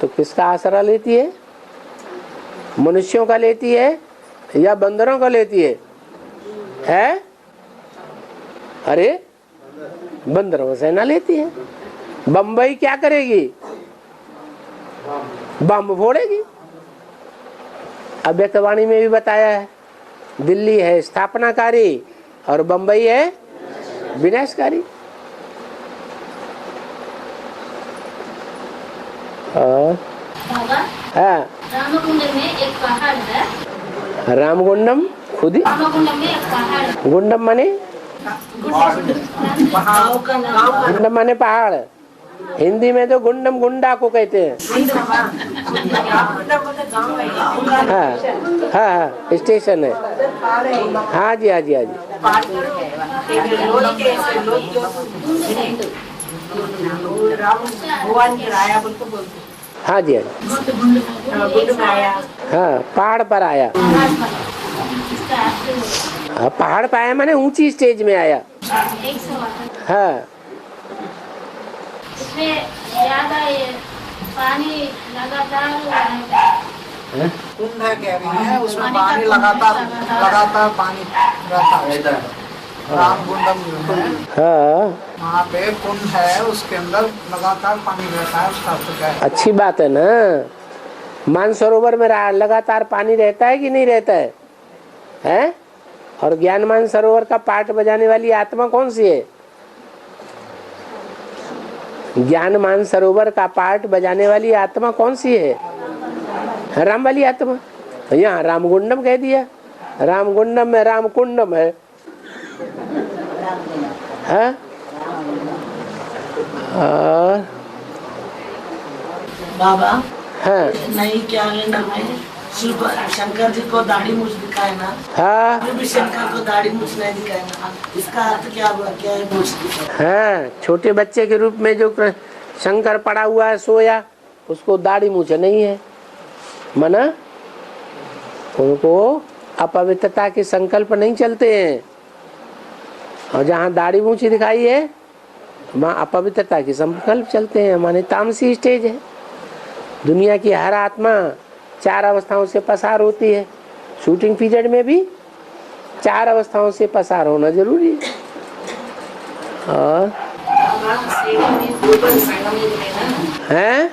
A: तो किसका आसरा लेती है? मनुष्यों का लेती है या बंदरों का लेती है? अरे बंदरों का सेना लेती है। बम्बई क्या करेगी? बम फोड़ेगी। अव्यक्तवाणी में भी बताया है, दिल्ली है स्थापनाकारी और बम्बई है विनाशकारी। हाँ,
K: रामकुंडम में एक पहाड़ है।
A: रामकुंडम खुद ही
K: रामकुंडम में एक पहाड़ है।
A: गुंडम माने गुंडम माने पहाड़। हिंदी में तो गुंडम गुंडा को कहते हैं। हाँ हाँ हाँ स्टेशन है। हाँ जी हाँ जी हाँ जी। हाँ जी हाँ जी। हाँ पहाड़ पर आया। हाँ पहाड़ पर आया माने ऊंची स्टेज में आया। हाँ
K: इसमें ज्यादा ये पानी लगातार
C: कुंड है कह रही है, उसमें पानी लगातार पानी रहता है। राम कुंडम जो है
A: हाँ
C: वहाँ पे कुंड है, उसके अंदर लगातार पानी रहता है। उसका अर्थ क्या है?
A: अच्छी बात है ना। मानसरोवर में लगातार पानी रहता है कि नहीं रहता है? हैं? और ज्ञान मानसरोवर का पाठ बजाने वाली आत्मा कौन सी है? ज्ञान मानसरोवर का पाठ बजाने वाली आत्मा कौन सी है? राम वाली आत्मा। यहाँ रामकुंडम कह दिया। रामकुंडम में रामकुंडम है। हाँ? और
L: बाबा
A: हाँ
L: नहीं क्या नाम है, शिव शंकर जी को दाढ़ी मूछ दिखाए ना।
A: हाँ
L: अभी भी शंकर को दाढ़ी मूछ नहीं दिखाए ना, इसका अर्थ क्या हुआ? क्या है मूछ दिखाए?
A: हाँ छोटे बच्चे के रूप में जो शंकर पड़ा हुआ है सोया, उसको दाढ़ी मूछ नहीं है। मना उनको अपवित्रता के संकल्प नहीं चलते हैं। और जहाँ दाढ़ी मूछ दिखाई है वहाँ अपवित्रता के संकल्प चलते हैं। माने तामसी स्टेज है। दुनिया की हर आत्मा 4 अवस्थाओं से पसार होती है। शूटिंग पीरियड में भी 4 अवस्थाओं से पसार होना जरूरी है। और हैं?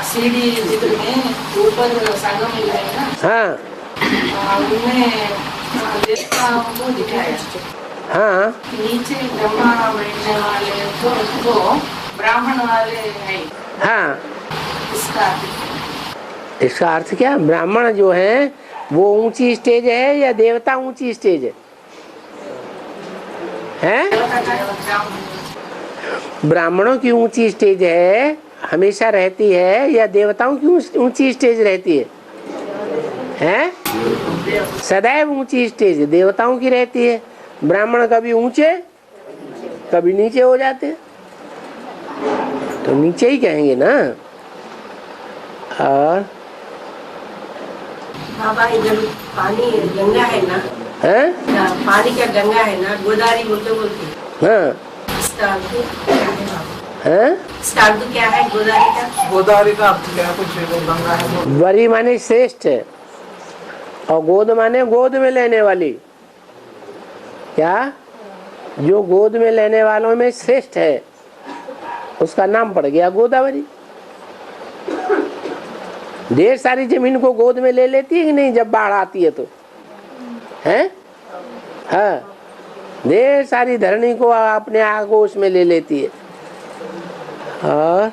L: सीढ़ी जिक्र में ऊपर संगम मिल गए ना।
A: हाँ
L: उनमें देवताओं को दिखाया।
A: हाँ
L: नीचे ब्रह्मा बैठने वाले तो ब्राह्मण वाले हैं।
A: हाँ
L: इसका
A: इसका अर्थ क्या? ब्राह्मण जो है वो ऊंची स्टेज है या देवता ऊंची स्टेज है? ब्राह्मणों की ऊंची स्टेज है हमेशा रहती है या देवताओं की ऊंची स्टेज रहती है? हैं? सदैव ऊंची स्टेज देवताओं की रहती है। ब्राह्मण कभी ऊंचे कभी नीचे हो जाते, तो नीचे ही कहेंगे ना। और
M: बाबा इधर पानी गंगा है ना,
A: है?
M: पानी का गंगा है ना, गोदावरी बोलते
A: हाँ है?
M: इसका अर्थ क्या है गोदावरी का?
C: गोदावरी का अर्थ क्या है? कुछ गंगा है।
A: वरी माने श्रेष्ठ है और गोद माने गोद में लेने वाली। क्या? जो गोद में लेने वालों में श्रेष्ठ है उसका नाम पड़ गया गोदावरी। ढेर सारी जमीन को गोद में ले लेती है कि नहीं जब बाढ़ आती है तो? हैं? हाँ ढेर सारी धरनी को अपने आगोश में ले लेती है। और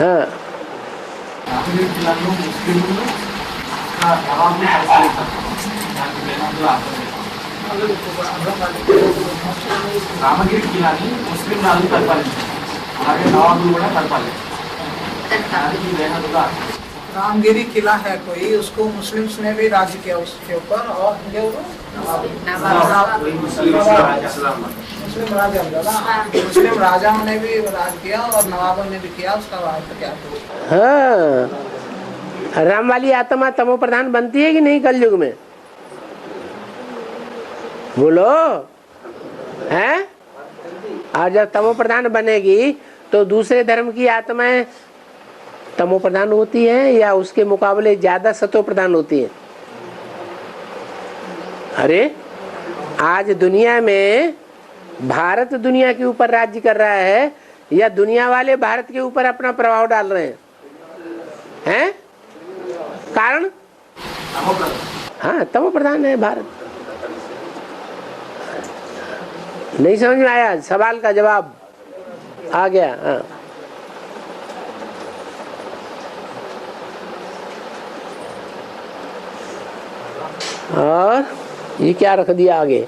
A: हाँ
J: రామగిరి కిలాని ముస్లిం వాళ్ళు కలపాలి, అలాగే నవాబులు కూడా కలపాలి।
C: रामगिरी किला है कोई, उसको मुस्लिम्स ने भी राज किया उसके ऊपर। और मुस्लिम राजाओं ने भी राज किया और नवाबों ने भी किया। उसका अर्थ क्या?
A: हाँ राम वाली आत्मा तमो प्रधान बनती है कि नहीं कलयुग में? बोलो हैं। और जब तमो प्रधान बनेगी तो दूसरे धर्म की आत्माएं तमो प्रधान होती हैं या उसके मुकाबले ज्यादा सतो प्रधान होती हैं? अरे आज दुनिया में भारत दुनिया के ऊपर राज्य कर रहा है या दुनिया वाले भारत के ऊपर अपना प्रभाव डाल रहे हैं? कारण हाँ तमो प्रधान है भारत। नहीं समझ में आया? सवाल का जवाब आ गया। हाँ और ये क्या रख दिया आगे?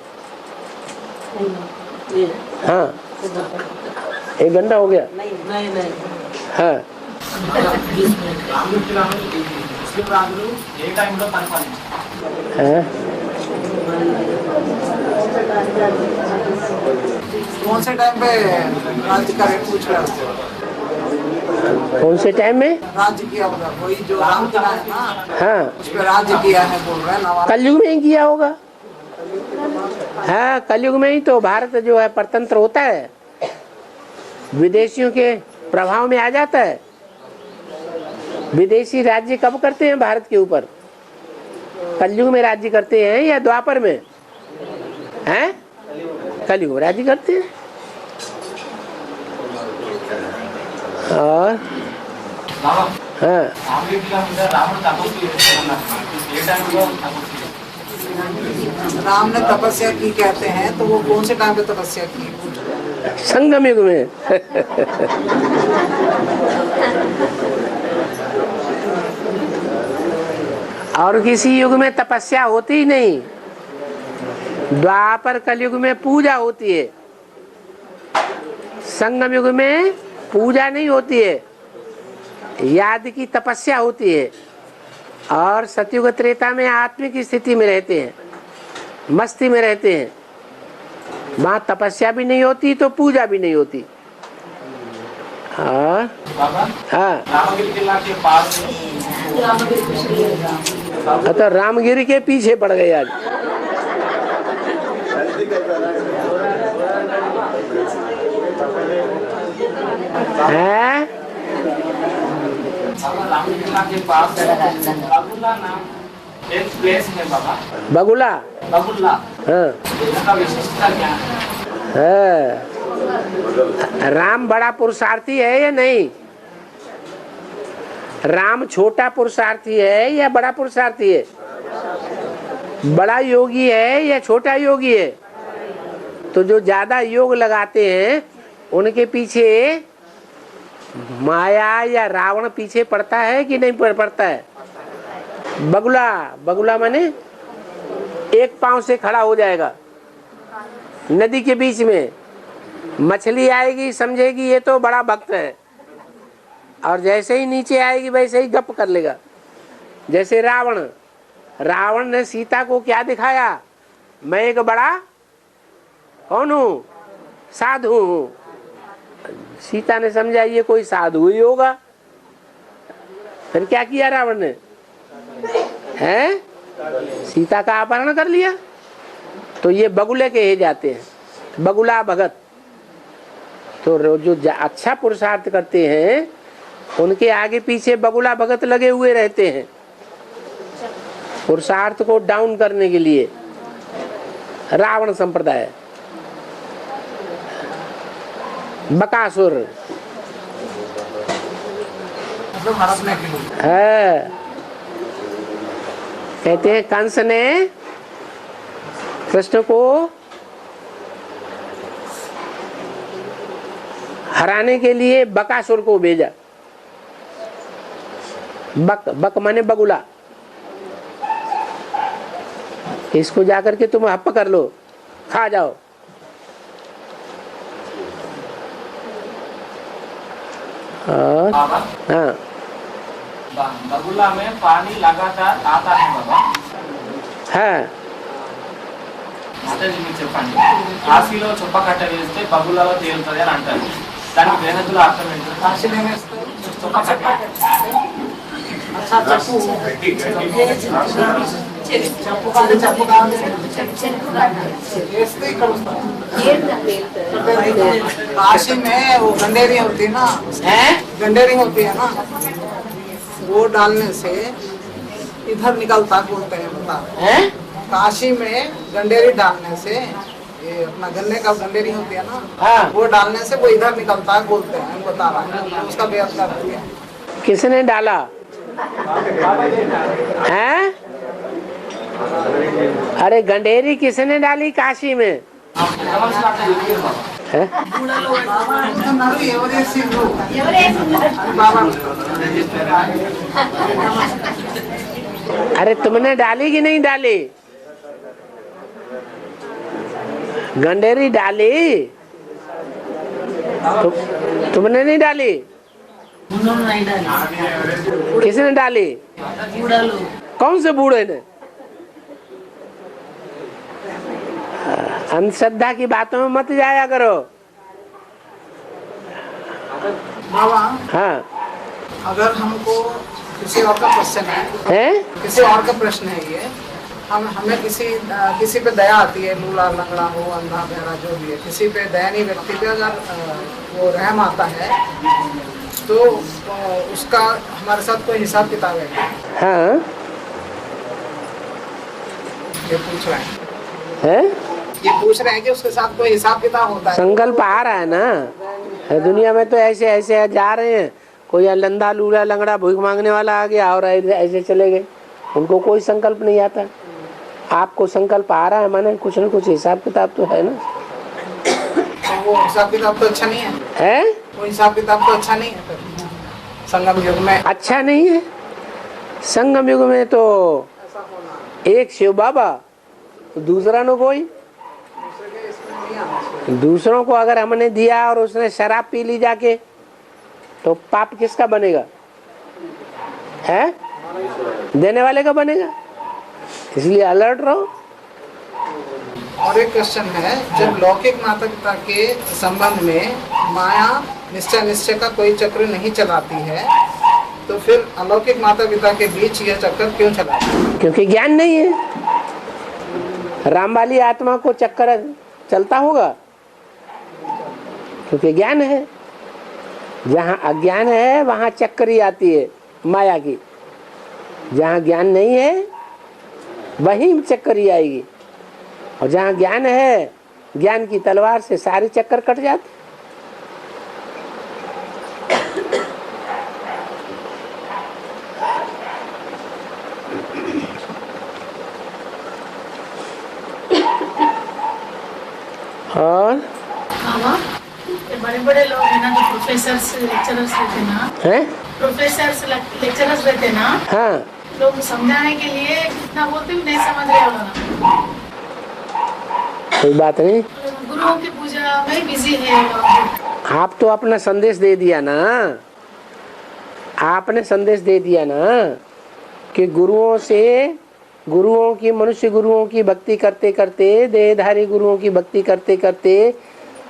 A: हाँ 1 घंटा हो गया।
M: नहीं
A: हाँ
C: कौन से टाइम पे राज्य का रेट पूछ रहे हो?
A: कौन से टाइम में
C: राज्य किया होगा? वही जो राम किला है ना,
A: हाँ
C: उस पे राज्य किया है बोल रहे हैं ना।
A: कलयुग में ही किया होगा। हाँ कलयुग में ही तो भारत जो है परतंत्र होता है, विदेशियों के प्रभाव में आ जाता है। विदेशी राज्य कब करते हैं भारत के ऊपर? कलयुग में राज्य करते हैं या द्वापर में? हैं कलयुग में राज्य करते हैं। और हाँ
C: राम ने तपस्या की कहते हैं, तो वो कौन से टाइम पे तपस्या की?
A: संगम युग में। और किसी युग में तपस्या होती ही नहीं। द्वापर कलयुग में पूजा होती है, संगम युग में पूजा नहीं होती है, याद की तपस्या होती है। और सतयुग त्रेता में आत्मिक स्थिति में रहते हैं, मस्ती में रहते हैं। वहाँ तपस्या भी नहीं होती तो पूजा भी नहीं होती। हाँ हाँ तो रामगिरी के पीछे पड़ गए आज। है
J: के पास बगुला नाम एक प्लेस है बाबा।
A: बगुला
J: बगुला
A: हाँ
J: इसका विशिष्टता क्या
A: है? राम बड़ा पुरुषार्थी है या नहीं? राम छोटा पुरुषार्थी है या बड़ा पुरुषार्थी है? बड़ा योगी है या छोटा योगी है? तो जो ज्यादा योग लगाते हैं उनके पीछे माया या रावण पीछे पड़ता है कि नहीं पड़ता है? बगुला, बगुला माने एक पांव से खड़ा हो जाएगा नदी के बीच में। मछली आएगी समझेगी ये तो बड़ा भक्त है, और जैसे ही नीचे आएगी वैसे ही गप कर लेगा। जैसे रावण, रावण ने सीता को क्या दिखाया? मैं एक बड़ा कौन हूँ? साधु हूँ। सीता ने समझा ये कोई साधु ही होगा। फिर क्या किया रावण ने? हैं? सीता का अपहरण कर लिया। तो ये बगुले कहे जाते हैं, बगुला भगत। तो जो अच्छा पुरुषार्थ करते हैं उनके आगे पीछे बगुला भगत लगे हुए रहते हैं पुरुषार्थ को डाउन करने के लिए। रावण संप्रदाय, बकासुर है। कहते हैं कंस ने कृष्ण को हराने के लिए बकासुर को भेजा। बक, बक माने बगुला। इसको जाकर के तुम हप कर लो, खा जाओ। और हाँ
J: बगुला में पानी लगातार आता है बाबा।
A: हाँ
J: కాశీలో చొప్ప కట్ట వేస్తే బగులలో తేలుతుంది అని అంటారు. దానికి వేదతుల అర్థం ఏంటి?
C: కాశీలో వేస్తే
J: చొప్ప కట్ట
C: काशी में वो गंडेरी होती है ना, गंडेरी होती है ना, वो डालने से इधर निकलता बोलते हैं, बता। काशी में गंडेरी डालने से, ये अपना गन्ने का गंडेरी होती है ना, वो डालने से वो इधर निकलता है बोलते हैं, बता रहा है। उसका बेहद कर दिया।
A: किसने डाला है? अरे गंडेरी किसने डाली काशी में? है? अरे तुमने डाली कि नहीं डाली? गंडेरी डाली? तुमने नहीं डाली? किसने डाली? कौन से बूढ़े ने? अंधश्रद्धा की बातों में मत जाया करो।
C: बाबा,
A: हाँ,
C: अगर हमको किसी और का प्रश्न है, किसी और का प्रश्न है ये, हमें किसी पे दया आती है, लूला लंगड़ा हो, अंधा बहरा जो भी है, किसी पे दयानी व्यक्ति पे अगर वो रहम आता है तो उसका हमारे साथ कोई हिसाब किताब है?
A: हाँ,
C: ये पूछ रहे हैं, ये पूछ रहे हैं कि उसके साथ कोई हिसाब किताब होता है?
A: संकल्प आ रहा है ना। दुनिया में तो ऐसे ऐसे जा रहे हैं, कोई लंदा लूला लंगड़ा भूख मांगने वाला आ गया और ऐसे चले गए, उनको कोई संकल्प नहीं आता। आपको संकल्प आ रहा है माने कुछ न कुछ हिसाब किताब तो है ना।
C: तो वो हिसाब किताब तो अच्छा नहीं है? वो हिसाब किताब तो अच्छा नहीं है संगम युग में?
A: अच्छा नहीं है। संगम युग में तो एक शिव बाबा, दूसरा न कोई। दूसरों को अगर हमने दिया और उसने शराब पी ली जाके, तो पाप किसका बनेगा? है देने वाले का बनेगा। इसलिए अलर्ट रहो।
C: और एक क्वेश्चन है, जब लौकिक माता पिता के संबंध में माया निश्चय का कोई चक्र नहीं चलाती है, तो फिर अलौकिक माता पिता के बीच यह चक्कर क्यों चलाती है?
A: क्योंकि ज्ञान नहीं है। रामवाली आत्मा को चक्कर चलता होगा क्योंकि ज्ञान है। जहाँ अज्ञान है वहाँ चक्करी आती है माया की। जहाँ ज्ञान नहीं है वही चक्करी आएगी, और जहाँ ज्ञान है, ज्ञान की तलवार से सारे चक्कर कट जाते। और
B: बड़े बड़े लोग है ना, जो प्रोफेसर्स लेक्चरर्स रहते ना, प्रोफेसर्स लेक्चरर्स रहते ना,
A: हाँ,
B: लोग समझाने के लिए कितना बोलते भी नहीं समझ रहे हो।
A: कोई बात नहीं,
B: गुरुओं की पूजा में बिजी है।
A: आप तो अपना संदेश दे दिया ना। आपने संदेश दे दिया ना कि गुरुओं की मनुष्य गुरुओं की भक्ति करते करते, देहधारी गुरुओं की भक्ति करते करते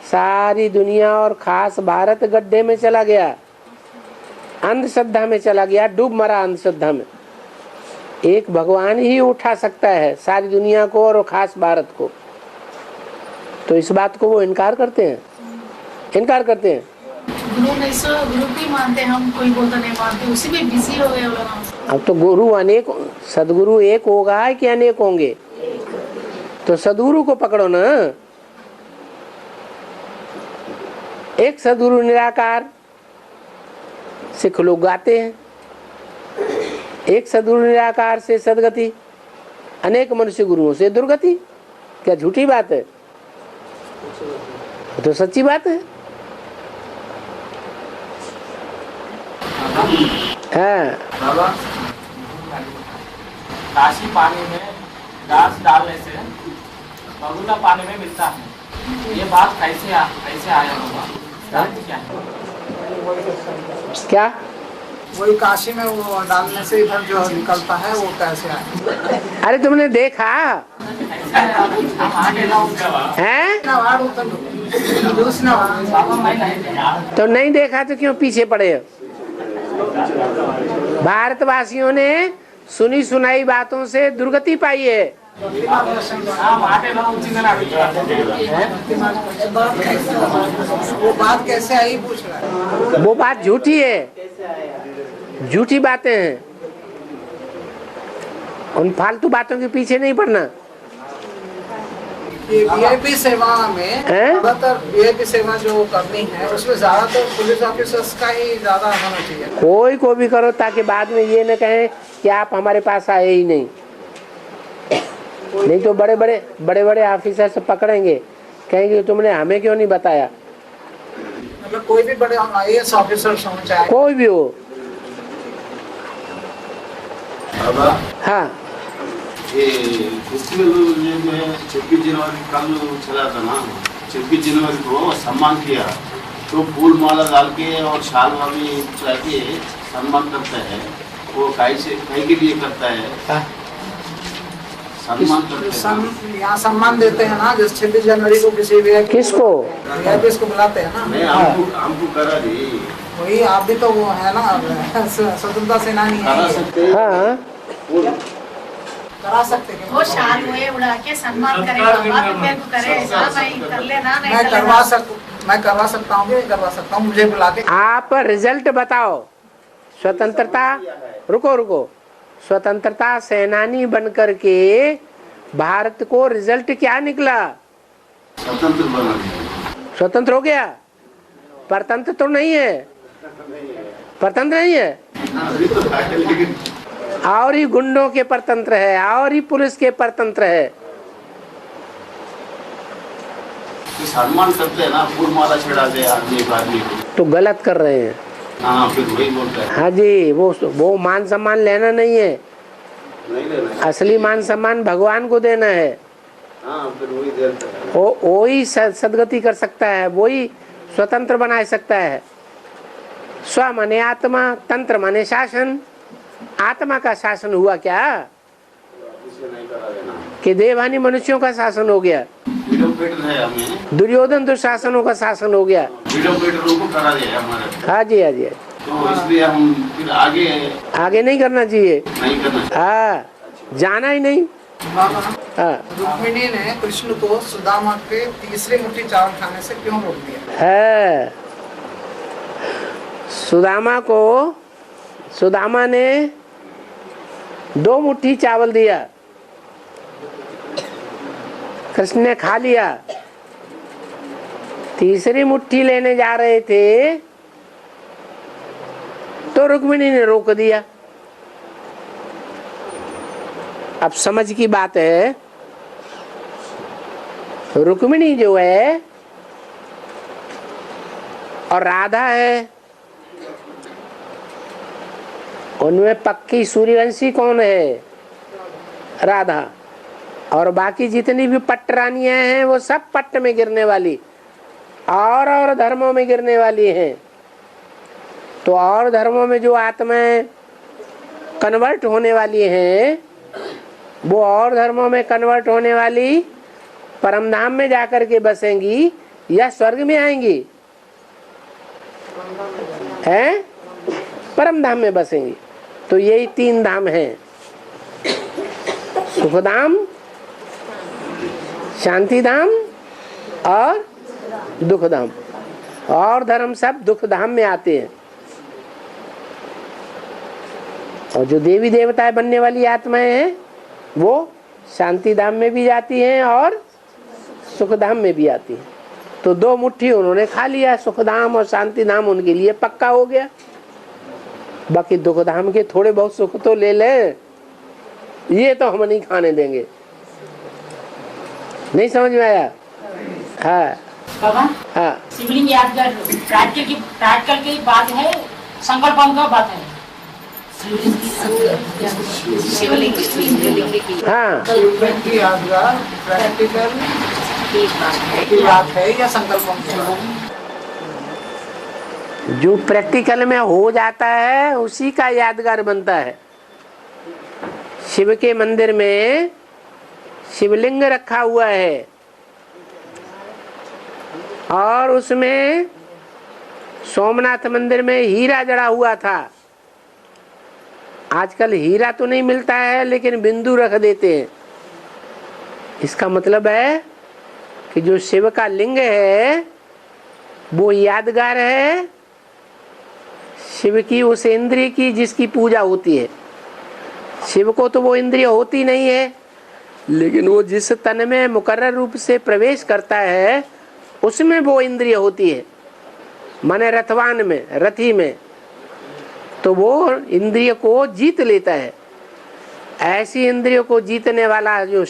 A: सारी दुनिया और खास भारत गड्ढे में चला गया, अंधश्रद्धा में चला गया, डूब मरा अंधश्रद्धा में। एक भगवान ही उठा सकता है सारी दुनिया को और खास भारत को। तो इस बात को वो इनकार करते हैं।
B: गुरु भी मानते हैं हम, कोई बोलता नहीं मानते, उसी में बिजी हो गए लोग।
A: अब तो गुरु अनेक, सदगुरु एक होगा कि अनेक होंगे? तो सदगुरु को पकड़ो ना। एक सदगुरु निराकार सिख लोग गाते हैं, एक सदगुरु निराकार से सदगति, अनेक मनुष्य गुरुओं से दुर्गति। क्या झूठी बात है? तो सच्ची बात है।
J: बाबा, काशी पानी में घास डालने से बगुला पानी में मिलता है, ये बात कैसे आया होगा?
A: क्या
C: वही काशी में वो डालने से इधर जो निकलता है वो कैसे आया?
A: अरे तुमने देखा है? तो नहीं देखा तो क्यों पीछे पड़े हो? भारतवासियों ने सुनी सुनाई बातों से दुर्गति पाई है।
C: वो बात कैसे आई पूछ रहा है।
A: वो बात झूठी है, झूठी बातें हैं। उन फालतू बातों के पीछे नहीं पड़ना।
C: ये वीआईपी सेवा में ज्यादातर वीआईपी सेवा जो करनी है उसमें ज्यादातर पुलिस ऑफिसर्स का ही ज्यादा होना चाहिए।
A: कोई को भी करो ताकि बाद में ये न कहें कि आप हमारे पास आए ही नहीं। नहीं तो बड़े बड़े ऑफिसर से पकड़ेंगे, कहेंगे तुमने हमें क्यों नहीं बताया।
C: मतलब कोई भी बड़े IAS ऑफिसर हो चाहे
A: कोई भी हो। हाँ,
I: ये फेस्टिवल जो है 26 जनवरी कल चला था ना, 26 जनवरी को सम्मान किया तो फूल माला डाल के और शाल वाली चढ़ा के सम्मान करता है। वो काहे के लिए करता है? सम्मान करते हैं।
C: यहाँ सम्मान देते हैं ना, जैसे 26 जनवरी को किसी भी
A: किसको
C: को बुलाते हैं ना।
I: नहीं, हमको करा दी।
C: वही आप भी तो वो है ना, स्वतंत्रता सेनानी है।
A: हाँ,
C: करा सकते हैं।
B: वो शाल हुए उड़ा के सम्मान करेगा, बात मेरे को करे ऐसा भाई कर लेना। नहीं
C: मैं करवा सकता हूँ, करवा सकता हूँ, मुझे बुला के।
A: आप रिजल्ट बताओ। स्वतंत्रता, रुको, स्वतंत्रता सेनानी बनकर के भारत को रिजल्ट क्या निकला?
I: स्वतंत्र बना,
A: स्वतंत्र हो गया। परतंत्र तो नहीं है, परतंत्र नहीं है। और ही गुंडों के परतंत्र है, और ही पुलिस के परतंत्र है।
I: सम्मान करते हैं ना, फूल माला चढ़ा दे आदमी को
A: तो गलत कर रहे हैं।
I: हाँ, फिर वही बोलता है।
A: हाँ जी, वो मान सम्मान लेना नहीं है,
I: नहीं लेना है।
A: असली मान सम्मान भगवान को देना है।
I: हाँ, फिर वही देता है।
A: वो ही सदगति कर सकता है, वो ही स्वतंत्र बना सकता है। स्व माने आत्मा, तंत्र माने शासन। आत्मा का शासन हुआ क्या कि देवहानी मनुष्यों का शासन हो गया। दुर्योधन दुशासनों का शासन हो गया।
I: को करा दिया हमारे।
A: हाँ जी, हाँ जी।
I: तो इसलिए हम फिर आगे
A: नहीं करना चाहिए।
I: नहीं करना।
A: हाँ, जाना ही नहीं। हाँ,
C: रुक्मिणी ने कृष्ण को सुदामा के तीसरी मुट्ठी चावल खाने से क्यों रोक दिया
A: है? सुदामा ने 2 मुट्ठी चावल दिया, कृष्ण ने खा लिया। तीसरी मुट्ठी लेने जा रहे थे तो रुक्मिणी ने रोक दिया। अब समझ की बात है, रुक्मिणी जो है और राधा है, उनमें पक्की सूर्यवंशी कौन है? राधा। और बाकी जितनी भी पट्ट रानियां हैं वो सब पट्ट में गिरने वाली और धर्मों में गिरने वाली हैं। तो और धर्मों में जो आत्माएं कन्वर्ट होने वाली हैं, वो और धर्मों में कन्वर्ट होने वाली परमधाम में जाकर के बसेंगी या स्वर्ग में आएंगी? हैं? परमधाम में बसेंगी। तो यही 3 धाम हैं, सुखधाम, शांतिधाम और दुखधाम। और धर्म सब दुखधाम में आते हैं। और जो देवी देवताएं बनने वाली आत्माएं हैं वो शांतिधाम में भी जाती हैं और सुखधाम में भी आती हैं। तो 2 मुट्ठी उन्होंने खा लिया, सुखधाम और शांतिधाम उनके लिए पक्का हो गया। बाकी दुखधाम के थोड़े बहुत सुख तो ले लें, ये तो हम नहीं खाने देंगे। नहीं समझ में आया? हाँ
D: बाबा,
A: हाँ,
D: शिवलिंग यादगार प्रैक्टिकल की बात है, संकल्पों का बात है।
B: शिवलिंग
A: हाँ,
C: की यादगार प्रैक्टिकल की बात है या संकल्पों की बात है?
A: जो प्रैक्टिकल में हो जाता है उसी का यादगार बनता है। शिव के मंदिर में शिवलिंग रखा हुआ है और उसमें सोमनाथ मंदिर में हीरा जड़ा हुआ था। आजकल हीरा तो नहीं मिलता है लेकिन बिंदु रख देते हैं। इसका मतलब है कि जो शिव का लिंग है वो यादगार है शिव की उस इंद्रिय की जिसकी पूजा होती है। शिव को तो वो इंद्रिय होती नहीं है, लेकिन वो जिस तन में मुकर्रर रूप से प्रवेश करता है उसमें वो इंद्रिय होती है, माने रथवान में, रथी में, तो वो इंद्रिय को जीत लेता है। ऐसी इंद्रियों को जीतने वाला जो